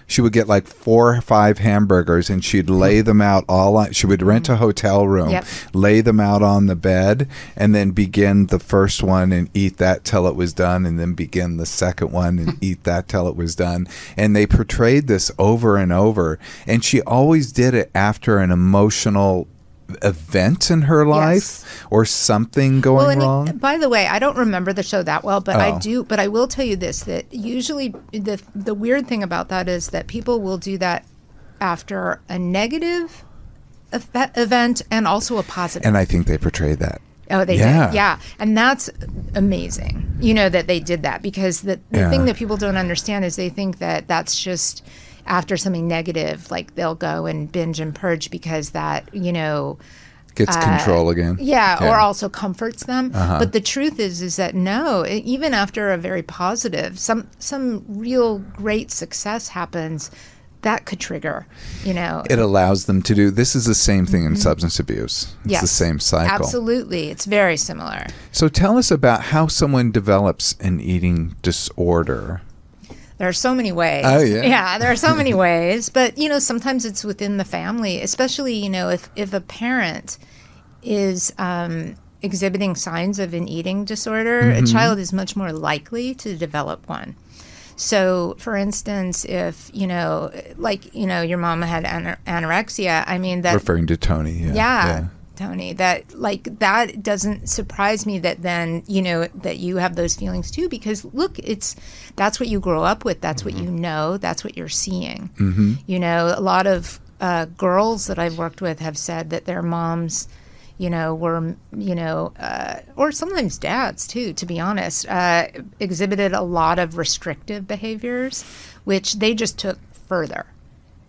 [SPEAKER 1] she would get like 4 or 5 hamburgers and she'd lay them out all on, she would rent a hotel room,
[SPEAKER 4] Yep.
[SPEAKER 1] lay them out on the bed, and then begin the first one and eat that till it was done, and then begin the second one and eat that till it was done. And they portrayed this over and over. And she always did it after an emotional event in her life or something going wrong.
[SPEAKER 4] By the way, I don't remember the show that well, but I
[SPEAKER 1] Oh.
[SPEAKER 4] do. But I will tell you this: that usually the weird thing about that is that people will do that after a negative event and also a positive.
[SPEAKER 1] And I think they portrayed that.
[SPEAKER 4] Oh, they
[SPEAKER 1] Yeah.
[SPEAKER 4] did. Yeah. And that's amazing, that they did that, because the
[SPEAKER 1] Yeah.
[SPEAKER 4] thing that people don't understand is they think that that's just after something negative, like they'll go and binge and purge because that,
[SPEAKER 1] Gets control again.
[SPEAKER 4] yeah, or also comforts them. But the truth is that no, even after a very positive, some real great success happens, that could trigger,
[SPEAKER 1] It allows them to do. This is the same thing in substance abuse. It's
[SPEAKER 4] Yes,
[SPEAKER 1] the same cycle.
[SPEAKER 4] Absolutely. It's very similar.
[SPEAKER 1] So tell us about how someone develops an eating disorder.
[SPEAKER 4] There are so many ways.
[SPEAKER 1] Oh, yeah.
[SPEAKER 4] Yeah, there are so many ways. But, sometimes it's within the family, especially, if a parent is exhibiting signs of an eating disorder, a child is much more likely to develop one. So, for instance, if, your mama had anorexia, I mean, that.
[SPEAKER 1] Referring to Tony.
[SPEAKER 4] Yeah. Tony, that doesn't surprise me that then, that you have those feelings too, because look, that's what you grow up with. That's what you know. That's what you're seeing. A lot of girls that I've worked with have said that their moms, were, or sometimes dads too, to be honest, exhibited a lot of restrictive behaviors, which they just took further.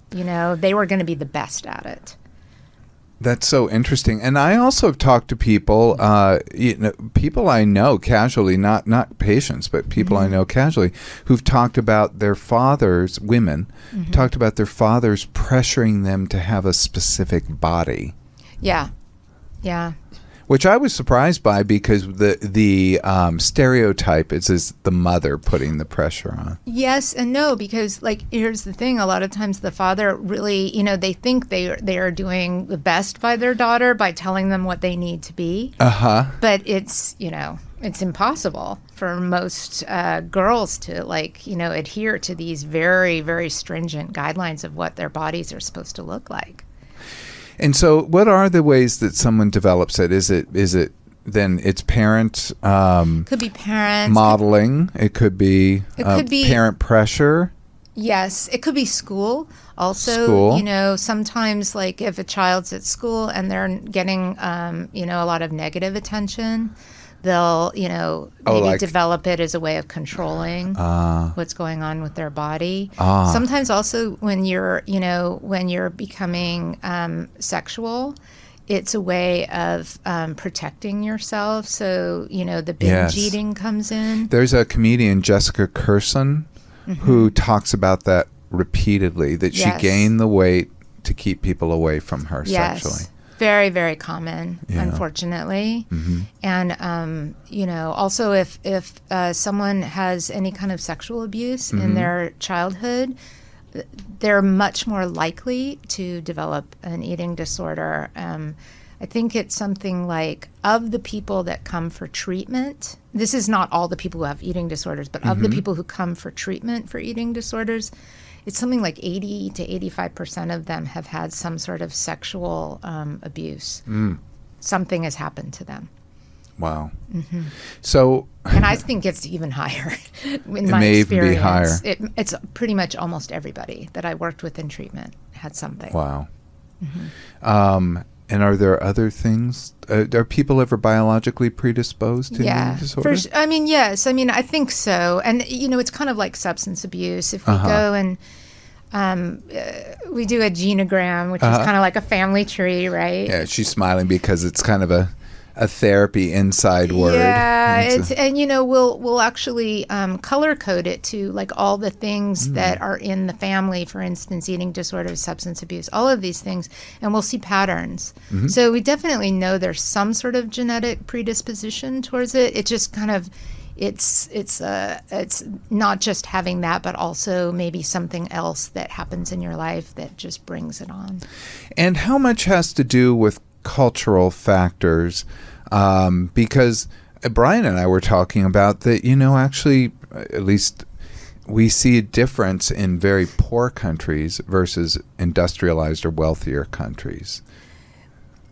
[SPEAKER 4] They were going to be the best at it.
[SPEAKER 1] That's so interesting. And I also have talked to people, people I know casually, not patients, but people I know casually, who've talked about their fathers, women, talked about their fathers pressuring them to have a specific body.
[SPEAKER 4] Yeah. Yeah.
[SPEAKER 1] Which I was surprised by, because the stereotype is the mother putting the pressure on.
[SPEAKER 4] Yes and no, because here's the thing: a lot of times the father really, they think they are doing the best by their daughter by telling them what they need to be. But it's it's impossible for most girls to adhere to these very, very stringent guidelines of what their bodies are supposed to look like.
[SPEAKER 1] And so, what are the ways that someone develops it? Is it then it's parent
[SPEAKER 4] Could be parents.
[SPEAKER 1] modeling? It could be parent pressure.
[SPEAKER 4] Yes, it could be school. Also,
[SPEAKER 1] School.
[SPEAKER 4] Sometimes if a child's at school and they're getting a lot of negative attention, they'll maybe develop it as a way of controlling what's going on with their body. Sometimes also when you're becoming sexual, it's a way of protecting yourself. So the binge eating comes in.
[SPEAKER 1] There's a comedian, Jessica Kirson, who talks about that repeatedly, that she gained the weight to keep people away from her sexually.
[SPEAKER 4] Very, very common, unfortunately. And, also if someone has any kind of sexual abuse in their childhood, they're much more likely to develop an eating disorder. I think it's something like, of the people that come for treatment, this is not all the people who have eating disorders, but of the people who come for treatment for eating disorders, it's something like 80 to 85% of them have had some sort of sexual abuse. Something has happened to them.
[SPEAKER 1] Wow. So,
[SPEAKER 4] and I think it's even higher. In my
[SPEAKER 1] may
[SPEAKER 4] experience,
[SPEAKER 1] even be higher.
[SPEAKER 4] It's pretty much almost everybody that I worked with in treatment had something.
[SPEAKER 1] Wow. And are there other things? Are people ever biologically predisposed to eating disorder?
[SPEAKER 4] Yes. I think so. And, it's kind of like substance abuse. If we go and we do a genogram, which is kind of like a family tree, right?
[SPEAKER 1] Yeah, she's smiling because it's kind of a therapy inside word.
[SPEAKER 4] Yeah,
[SPEAKER 1] It's a-
[SPEAKER 4] and we'll actually color code it to like all the things that are in the family. For instance, eating disorders, substance abuse, all of these things, and we'll see patterns. So we definitely know there's some sort of genetic predisposition towards it. It just kind of it's not just having that, but also maybe something else that happens in your life that just brings it on.
[SPEAKER 1] And how much has to do with cultural factors? Because Brian and I were talking about that, actually, at least we see a difference in very poor countries versus industrialized or wealthier countries.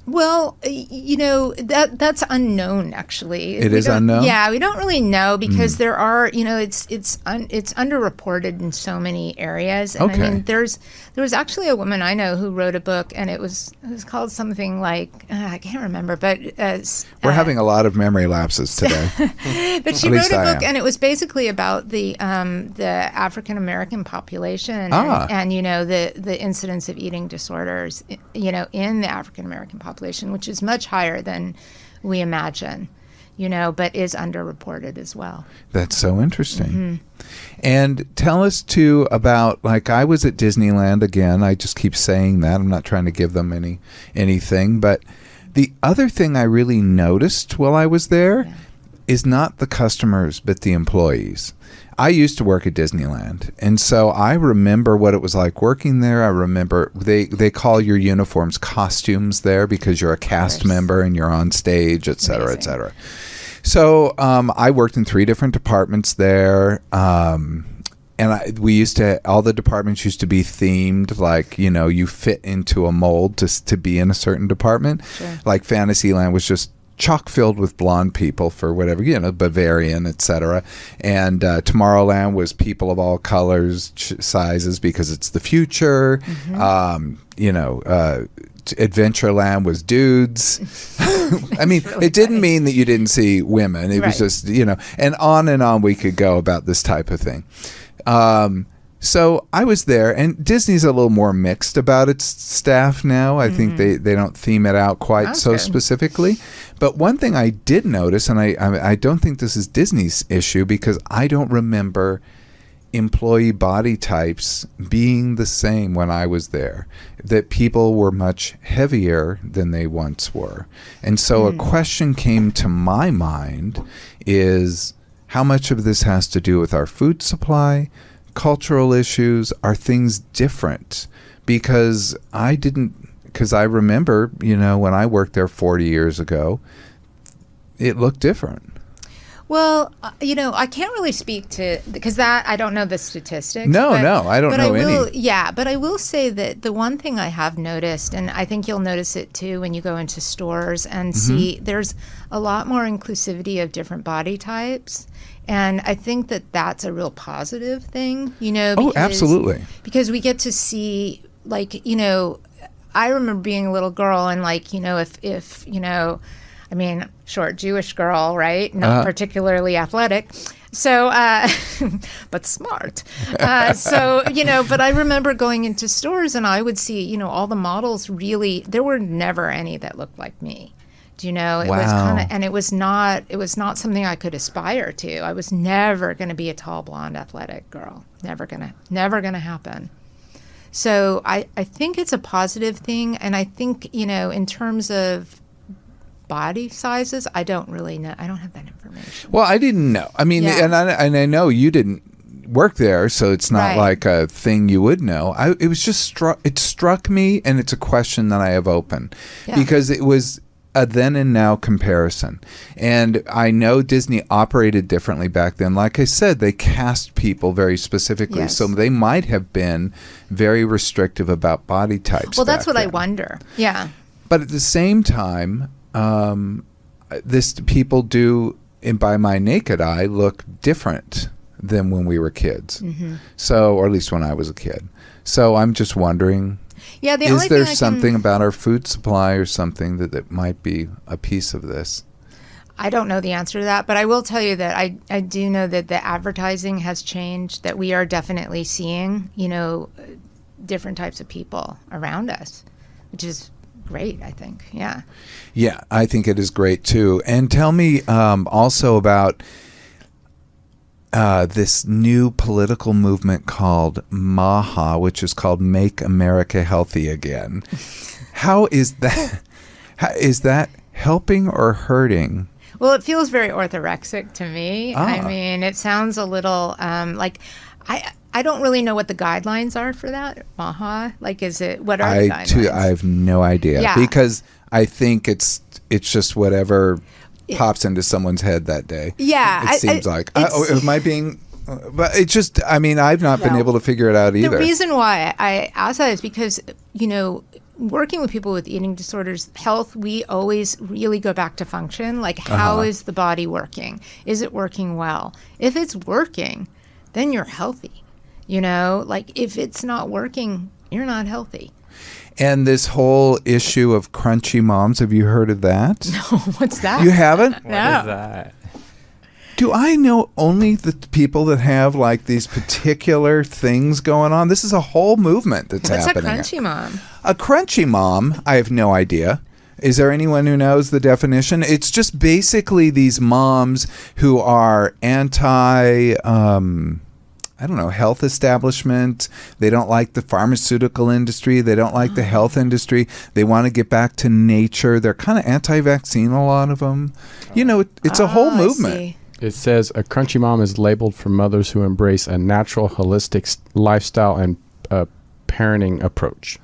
[SPEAKER 4] Well, that's unknown actually.
[SPEAKER 1] It is unknown?
[SPEAKER 4] Yeah, we don't really know because there are, it's underreported in so many areas. And
[SPEAKER 1] Okay.
[SPEAKER 4] I mean, there was actually a woman I know who wrote a book, and it was called something like I can't remember, but
[SPEAKER 1] We're having a lot of memory lapses today.
[SPEAKER 4] but she
[SPEAKER 1] At
[SPEAKER 4] wrote
[SPEAKER 1] least
[SPEAKER 4] a
[SPEAKER 1] I
[SPEAKER 4] book,
[SPEAKER 1] am.
[SPEAKER 4] and it was basically about the African American population,
[SPEAKER 1] Ah.
[SPEAKER 4] and the incidence of eating disorders, in the African American population, which is much higher than we imagine, but is underreported as well.
[SPEAKER 1] That's so interesting. And tell us too about, like, I was at Disneyland again. I just keep saying that. I'm not trying to give them anything, but the other thing I really noticed while I was there is not the customers, but the employees. I used to work at Disneyland, and so I remember what it was like working there. I remember they call your uniforms costumes there because you're a cast member and you're on stage, et cetera, et
[SPEAKER 4] Amazing.
[SPEAKER 1] cetera. So I worked in 3 different departments there. And we used to, all the departments used to be themed, like, you fit into a mold to be in a certain department.
[SPEAKER 4] Sure.
[SPEAKER 1] Like Fantasyland was just chock filled with blonde people for whatever, Bavarian, etc. And Tomorrowland was people of all colors, sizes, because it's the future. Adventureland was dudes. I mean,
[SPEAKER 4] really
[SPEAKER 1] it didn't
[SPEAKER 4] funny.
[SPEAKER 1] mean that you didn't see women. It was
[SPEAKER 4] Right.
[SPEAKER 1] just, and on we could go about this type of thing. So I was there, and Disney's a little more mixed about its staff now. I think they don't theme it out quite
[SPEAKER 4] That's
[SPEAKER 1] so
[SPEAKER 4] good.
[SPEAKER 1] specifically. But one thing I did notice, and I don't think this is Disney's issue, because I don't remember employee body types being the same when I was there, that people were much heavier than they once were. And so a question came to my mind is, how much of this has to do with our food supply, cultural issues? Are things different? Because I remember, when I worked there 40 years ago, it looked different.
[SPEAKER 4] Well, I can't really speak to, because that I don't know the statistics.
[SPEAKER 1] No,
[SPEAKER 4] but,
[SPEAKER 1] I don't
[SPEAKER 4] but
[SPEAKER 1] know
[SPEAKER 4] I will,
[SPEAKER 1] any.
[SPEAKER 4] Yeah, but I will say that the one thing I have noticed, and I think you'll notice it too when you go into stores and see, there's a lot more inclusivity of different body types. And I think that that's a real positive thing, because,
[SPEAKER 1] Oh, absolutely.
[SPEAKER 4] Because we get to see, like, I remember being a little girl and, like, if I mean, short Jewish girl, right? Not particularly athletic. So, but smart. But I remember going into stores and I would see, all the models really, there were never any that looked like me. It was
[SPEAKER 1] Wow.
[SPEAKER 4] and it was not something I could aspire to. I was never going to be a tall, blonde, athletic girl. Never gonna happen. So I think it's a positive thing. And I think, in terms of body sizes, I don't really know. I don't have that information.
[SPEAKER 1] Well, I didn't know. I mean,
[SPEAKER 4] Yeah.
[SPEAKER 1] and I know you didn't work there, so it's not
[SPEAKER 4] Right.
[SPEAKER 1] like a thing you would know. It was just it struck me, and it's a question that I have open,
[SPEAKER 4] Yeah.
[SPEAKER 1] because it was a then and now comparison. And I know Disney operated differently back then. Like I said, they cast people very specifically,
[SPEAKER 4] Yes.
[SPEAKER 1] so they might have been very restrictive about body types.
[SPEAKER 4] Well, that's
[SPEAKER 1] back
[SPEAKER 4] what I
[SPEAKER 1] then.
[SPEAKER 4] wonder. Yeah.
[SPEAKER 1] But at the same time, people do, and by my naked eye, look different than when we were kids. So, or at least when I was a kid. So I'm just wondering,
[SPEAKER 4] Yeah. The
[SPEAKER 1] is
[SPEAKER 4] only
[SPEAKER 1] there
[SPEAKER 4] thing
[SPEAKER 1] something about our food supply or something that might be a piece of this?
[SPEAKER 4] I don't know the answer to that, but I will tell you that I do know that the advertising has changed, that we are definitely seeing, different types of people around us, which is great, I think. Yeah.
[SPEAKER 1] Yeah, I think it is great too. And tell me also about this new political movement called MAHA, which is called Make America Healthy Again. How is that? Is that helping or hurting?
[SPEAKER 4] Well, it feels very orthorexic to me.
[SPEAKER 1] Ah.
[SPEAKER 4] I mean, it sounds a little like I don't really know what the guidelines are for that. MAHA, like, is it what are the guidelines?
[SPEAKER 1] I have no idea
[SPEAKER 4] Yeah.
[SPEAKER 1] because I think it's just whatever pops into someone's head that day.
[SPEAKER 4] Yeah,
[SPEAKER 1] It seems like.
[SPEAKER 4] it's-
[SPEAKER 1] Am I being? But it's just. I mean, I've not been
[SPEAKER 4] No.
[SPEAKER 1] able to figure it out either.
[SPEAKER 4] The reason why I ask that is because, working with people with eating disorders, health, we always really go back to function. Like, how is the body working? Is it working well? If it's working, then you're healthy. Like, if it's not working, you're not healthy.
[SPEAKER 1] And this whole issue of crunchy moms, have you heard of that?
[SPEAKER 4] What's that?
[SPEAKER 1] You haven't?
[SPEAKER 2] What
[SPEAKER 4] No.
[SPEAKER 2] is that?
[SPEAKER 1] Do I know only the people that have like these particular things going on? This is a whole movement that's
[SPEAKER 4] What's a
[SPEAKER 1] happening.
[SPEAKER 4] crunchy mom?
[SPEAKER 1] A crunchy mom, I have no idea. Is there anyone who knows the definition? It's just basically these moms who are anti, I don't know, health establishment. They don't like the pharmaceutical industry. They don't like the health industry. They want to get back to nature. They're kind of anti-vaccine, a lot of them. It's a whole
[SPEAKER 4] I
[SPEAKER 1] movement.
[SPEAKER 4] see.
[SPEAKER 3] It says a crunchy mom is labeled for mothers who embrace a natural, holistic lifestyle and parenting approach.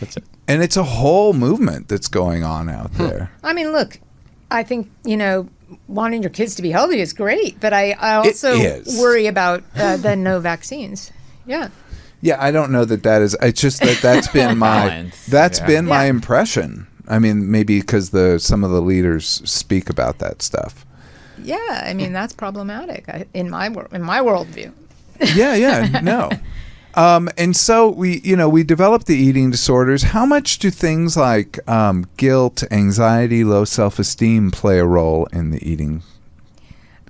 [SPEAKER 3] That's it.
[SPEAKER 1] And it's a whole movement that's going on out there.
[SPEAKER 4] I mean, look, I think, wanting your kids to be healthy is great, but I also
[SPEAKER 1] is.
[SPEAKER 4] worry about the no vaccines. Yeah.
[SPEAKER 1] Yeah, I don't know that is. It's just that's been my
[SPEAKER 2] Balance.
[SPEAKER 1] been my
[SPEAKER 4] Yeah.
[SPEAKER 1] impression. I mean, maybe because some of the leaders speak about that stuff.
[SPEAKER 4] Yeah, I mean, that's problematic in my worldview.
[SPEAKER 1] Yeah, no. And so we develop the eating disorders. How much do things like guilt, anxiety, low self-esteem play a role in the eating?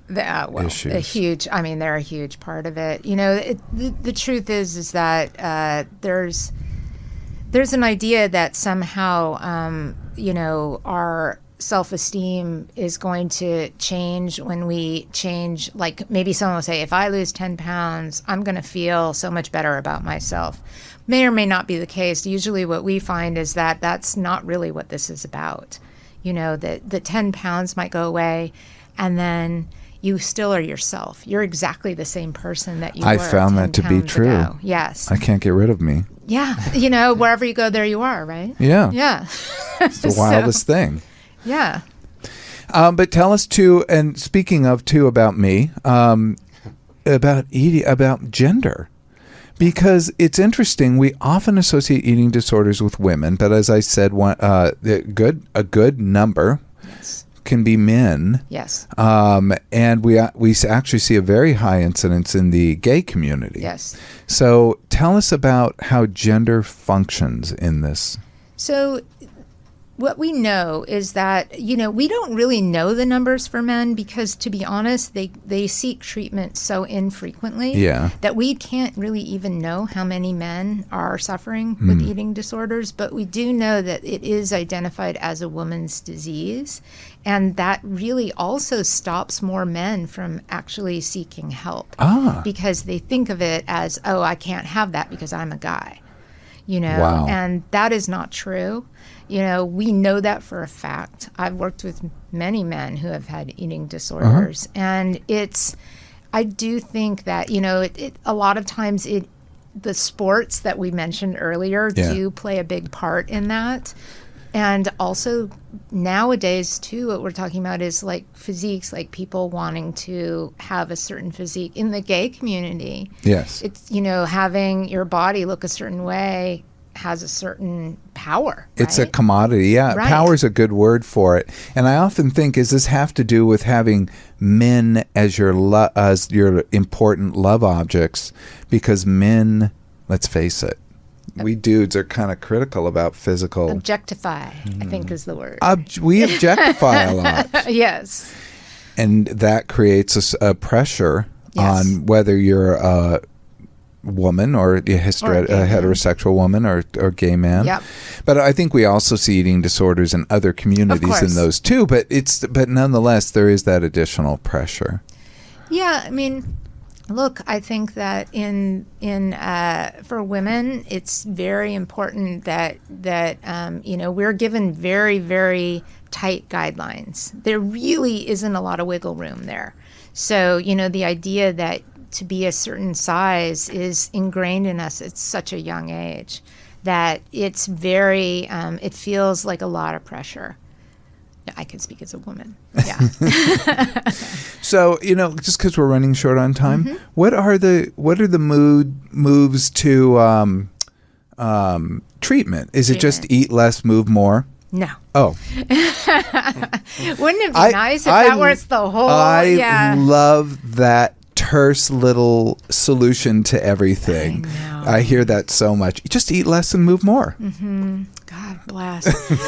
[SPEAKER 4] They're a huge part of it. The truth is that there's an idea that somehow, our self-esteem is going to change when we change. Like, maybe someone will say, if I lose 10 pounds, I'm going to feel so much better about myself. May or may not be the case. Usually what we find is that that's not really what this is about. That the 10 pounds might go away, and then you still are yourself. You're exactly the same person that you were.
[SPEAKER 1] I found
[SPEAKER 4] 10
[SPEAKER 1] that to be
[SPEAKER 4] pounds
[SPEAKER 1] true.
[SPEAKER 4] ago. Yes.
[SPEAKER 1] I can't get rid of me.
[SPEAKER 4] Yeah. Wherever you go, there you are, right?
[SPEAKER 1] Yeah.
[SPEAKER 4] Yeah.
[SPEAKER 1] It's the wildest thing.
[SPEAKER 4] Yeah.
[SPEAKER 1] But tell us too, and speaking of too, about me, about eating, about gender, because it's interesting. We often associate eating disorders with women, but as I said, a good number
[SPEAKER 4] Yes.
[SPEAKER 1] can be men.
[SPEAKER 4] Yes.
[SPEAKER 1] And we actually see a very high incidence in the gay community.
[SPEAKER 4] Yes.
[SPEAKER 1] So tell us about how gender functions in this.
[SPEAKER 4] So what we know is that, we don't really know the numbers for men because, to be honest, they seek treatment so infrequently that we can't really even know how many men are suffering with eating disorders. But we do know that it is identified as a woman's disease. And that really also stops more men from actually seeking help because they think of it as, oh, I can't have that because I'm a guy.
[SPEAKER 1] Wow.
[SPEAKER 4] And that is not true. We know that for a fact. I've worked with many men who have had eating disorders, and I do think that, a lot of times the sports that we mentioned earlier do play a big part in that. And also nowadays too, what we're talking about is like physiques, like people wanting to have a certain physique in the gay community.
[SPEAKER 1] Yes.
[SPEAKER 4] It's, having your body look a certain way has a certain power.
[SPEAKER 1] It's a
[SPEAKER 4] right?
[SPEAKER 1] commodity. Yeah,
[SPEAKER 4] Right.
[SPEAKER 1] power's a good word for it. And I often think, does this have to do with having men as your important love objects? Because men, let's face it, we dudes are kind of critical about physical.
[SPEAKER 4] Objectify, I think is the word.
[SPEAKER 1] We objectify a lot,
[SPEAKER 4] Yes.
[SPEAKER 1] and that creates a pressure
[SPEAKER 4] Yes.
[SPEAKER 1] on whether you're woman or a heterosexual woman or gay man.
[SPEAKER 4] Yep.
[SPEAKER 1] But I think we also see eating disorders in other communities in those too. But nonetheless, there is that additional pressure.
[SPEAKER 4] Yeah, I mean, look, I think that for women, it's very important that we're given very, very tight guidelines. There really isn't a lot of wiggle room there. So, the idea that to be a certain size is ingrained in us at such a young age that it's very, it feels like a lot of pressure. I can speak as a woman. Yeah.
[SPEAKER 1] So, just because we're running short on time,
[SPEAKER 4] Mm-hmm.
[SPEAKER 1] what are the moves to treatment? Is it just eat less, move more?
[SPEAKER 4] No.
[SPEAKER 1] Oh.
[SPEAKER 4] Wouldn't it be nice if that was the whole?
[SPEAKER 1] I love that terse little solution to everything. I hear that so much. Just eat less and move more.
[SPEAKER 4] Mm-hmm. God bless.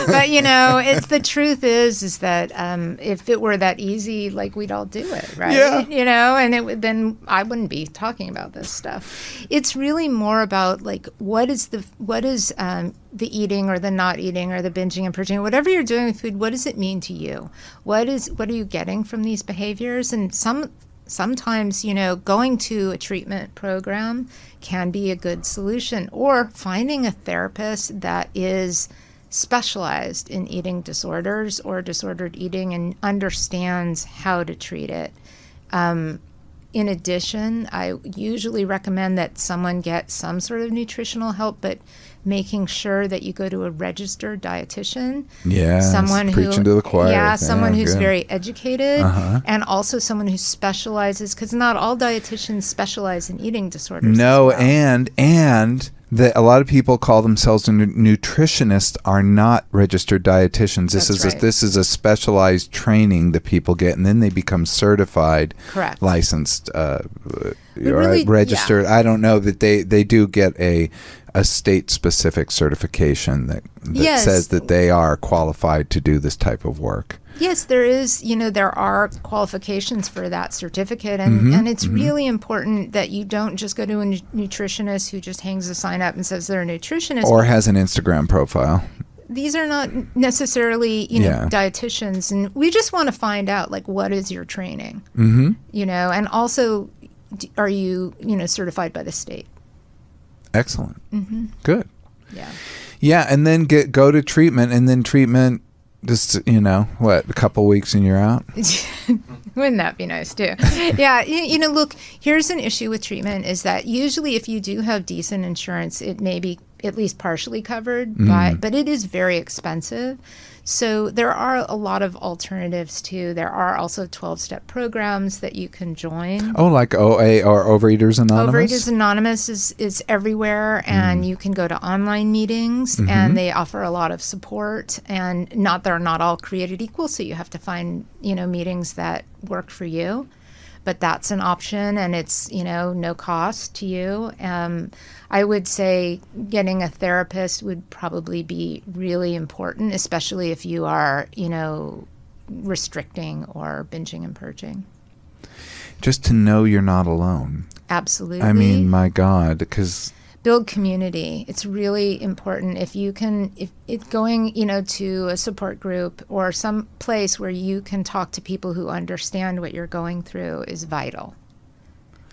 [SPEAKER 4] But it's the truth is that if it were that easy, like we'd all do it, right?
[SPEAKER 1] Yeah.
[SPEAKER 4] And then I wouldn't be talking about this stuff. It's really more about like what is the eating or the not eating or the binging and purging, whatever you're doing with food. What does it mean to you? What are you getting from these behaviors? And sometimes, going to a treatment program can be a good solution, or finding a therapist that is specialized in eating disorders or disordered eating and understands how to treat it. In addition, I usually recommend that someone get some sort of nutritional help, but making sure that you go to a registered dietitian.
[SPEAKER 1] Yeah,
[SPEAKER 4] someone
[SPEAKER 1] preaching to the choir.
[SPEAKER 4] Yeah, someone who's
[SPEAKER 1] good.
[SPEAKER 4] very educated, and also someone who specializes, because not all dietitians specialize in eating disorders.
[SPEAKER 1] No,
[SPEAKER 4] as well.
[SPEAKER 1] and that a lot of people call themselves nutritionists are not registered dietitians. This is a specialized training that people get, and then they become certified,
[SPEAKER 4] Correct.
[SPEAKER 1] licensed,
[SPEAKER 4] really,
[SPEAKER 1] registered. I don't know that they do get a state-specific certification that
[SPEAKER 4] Yes.
[SPEAKER 1] says that they are qualified to do this type of work.
[SPEAKER 4] Yes, there is. There are qualifications for that certificate, and it's really important that you don't just go to a nutritionist who just hangs a sign up and says they're a nutritionist.
[SPEAKER 1] Or has an Instagram profile.
[SPEAKER 4] These are not necessarily, dietitians, and we just want to find out, like, what is your training? Mm-hmm. And also, are you, certified by the state?
[SPEAKER 1] Excellent.
[SPEAKER 4] Mm-hmm.
[SPEAKER 1] Good.
[SPEAKER 4] Yeah.
[SPEAKER 1] Yeah, and then go to treatment, and then treatment just, a couple weeks and you're out?
[SPEAKER 4] Wouldn't that be nice too? Yeah, look, here's an issue with treatment is that usually if you do have decent insurance, it may be at least partially covered, but it is very expensive. So there are a lot of alternatives too. There are also 12-step programs that you can join.
[SPEAKER 1] Oh, like OA or Overeaters Anonymous?
[SPEAKER 4] Overeaters Anonymous is everywhere, and you can go to online meetings, and they offer a lot of support. And they're not all created equal, so you have to find meetings that work for you. But that's an option, and it's no cost to you. I would say getting a therapist would probably be really important, especially if you are restricting or binging and purging.
[SPEAKER 1] Just to know you're not alone.
[SPEAKER 4] Absolutely.
[SPEAKER 1] I mean, my God, because
[SPEAKER 4] build community. It's really important. If you can, if it's going, to a support group or some place where you can talk to people who understand what you're going through is vital.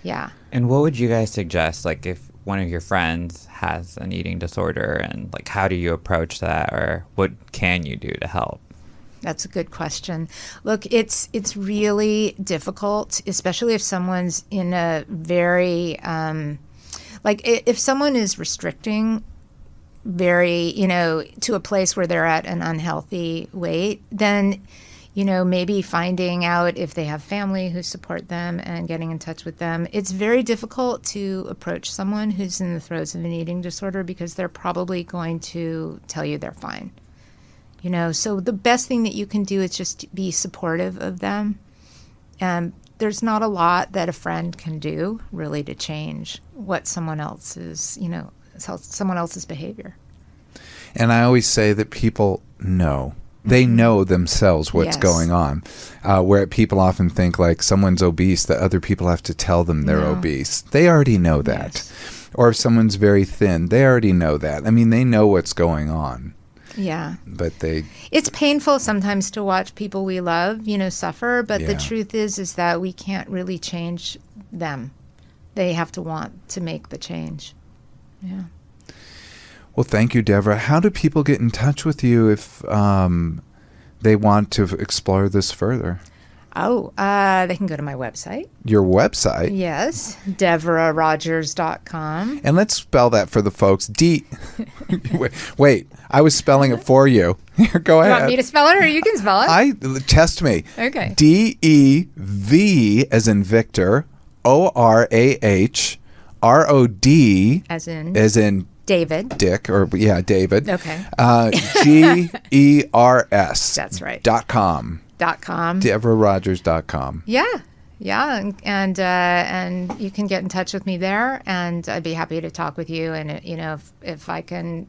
[SPEAKER 4] Yeah.
[SPEAKER 2] And what would you guys suggest, like if one of your friends has an eating disorder, and like how do you approach that, or what can you do to help?
[SPEAKER 4] That's a good question. Look, it's really difficult, especially if someone's in a very if someone is restricting very, to a place where they're at an unhealthy weight, then, maybe finding out if they have family who support them and getting in touch with them. It's very difficult to approach someone who's in the throes of an eating disorder because they're probably going to tell you they're fine. So the best thing that you can do is just be supportive of them. There's not a lot that a friend can do really to change what someone else's, someone else's behavior.
[SPEAKER 1] And I always say that people know. They know themselves what's
[SPEAKER 4] Yes.
[SPEAKER 1] going on. Where people often think like someone's obese, that other people have to tell them they're
[SPEAKER 4] No.
[SPEAKER 1] obese. They already know that.
[SPEAKER 4] Yes.
[SPEAKER 1] Or if someone's very thin, they already know that. I mean, they know what's going on,
[SPEAKER 4] Yeah.
[SPEAKER 1] but they,
[SPEAKER 4] It's painful sometimes to watch people we love, suffer, but the
[SPEAKER 1] Yeah.
[SPEAKER 4] truth is that we can't really change them. They have to want to make the change. Yeah.
[SPEAKER 1] well, thank you, Deborah. How do people get in touch with you if they want to explore this further?
[SPEAKER 4] Oh, they can go to my website.
[SPEAKER 1] Your website?
[SPEAKER 4] Yes, DeborahRogers.com.
[SPEAKER 1] And let's spell that for the folks. Wait, I was spelling it for you. Here, go
[SPEAKER 4] You
[SPEAKER 1] ahead.
[SPEAKER 4] want me to spell it or you can spell it?
[SPEAKER 1] Test me.
[SPEAKER 4] Okay.
[SPEAKER 1] DEV as in Victor, ORAHROD
[SPEAKER 4] As in
[SPEAKER 1] as in
[SPEAKER 4] David.
[SPEAKER 1] Dick, or David.
[SPEAKER 4] Okay.
[SPEAKER 1] GERS.
[SPEAKER 4] That's right.
[SPEAKER 1] .com.
[SPEAKER 4] .com.
[SPEAKER 1] DeborahRogers.com.
[SPEAKER 4] Yeah. Yeah. And you can get in touch with me there, and I'd be happy to talk with you. And, if I can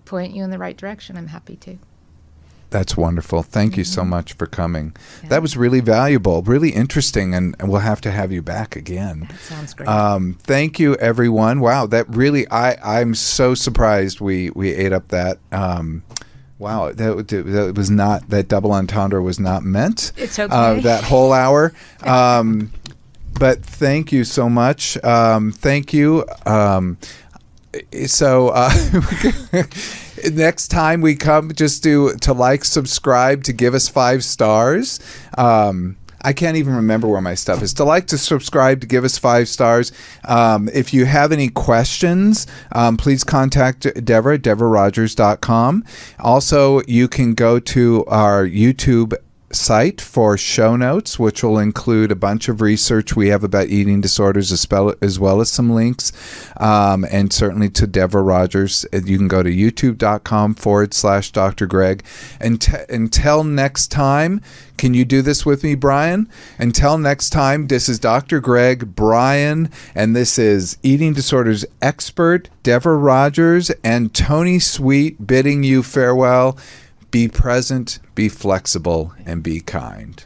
[SPEAKER 4] point you in the right direction, I'm happy to.
[SPEAKER 1] That's wonderful. Thank you so much for coming. That was really valuable, really interesting, and we'll have to have you back again.
[SPEAKER 4] That sounds great.
[SPEAKER 1] Thank you, everyone. Wow, that really, I'm so surprised we ate up that. Wow, that was not, that double entendre was not meant.
[SPEAKER 4] It's okay.
[SPEAKER 1] That whole hour. But thank you so much. Thank you. Next time we come, just to like, subscribe, to give us 5 stars. I can't even remember where my stuff is. To like, to subscribe, to give us 5 stars. If you have any questions, please contact Deborah, DeborahRogers.com. Also, you can go to our YouTube site for show notes, which will include a bunch of research we have about eating disorders, as well as some links, and certainly to Deborah Rogers. You can go to youtube.com/Dr. Greg. Until next time, can you do this with me, Brian? Until next time, this is Dr. Greg, Brian, and this is eating disorders expert Deborah Rogers and Tony Sweet bidding you farewell. Be present, be flexible, and be kind.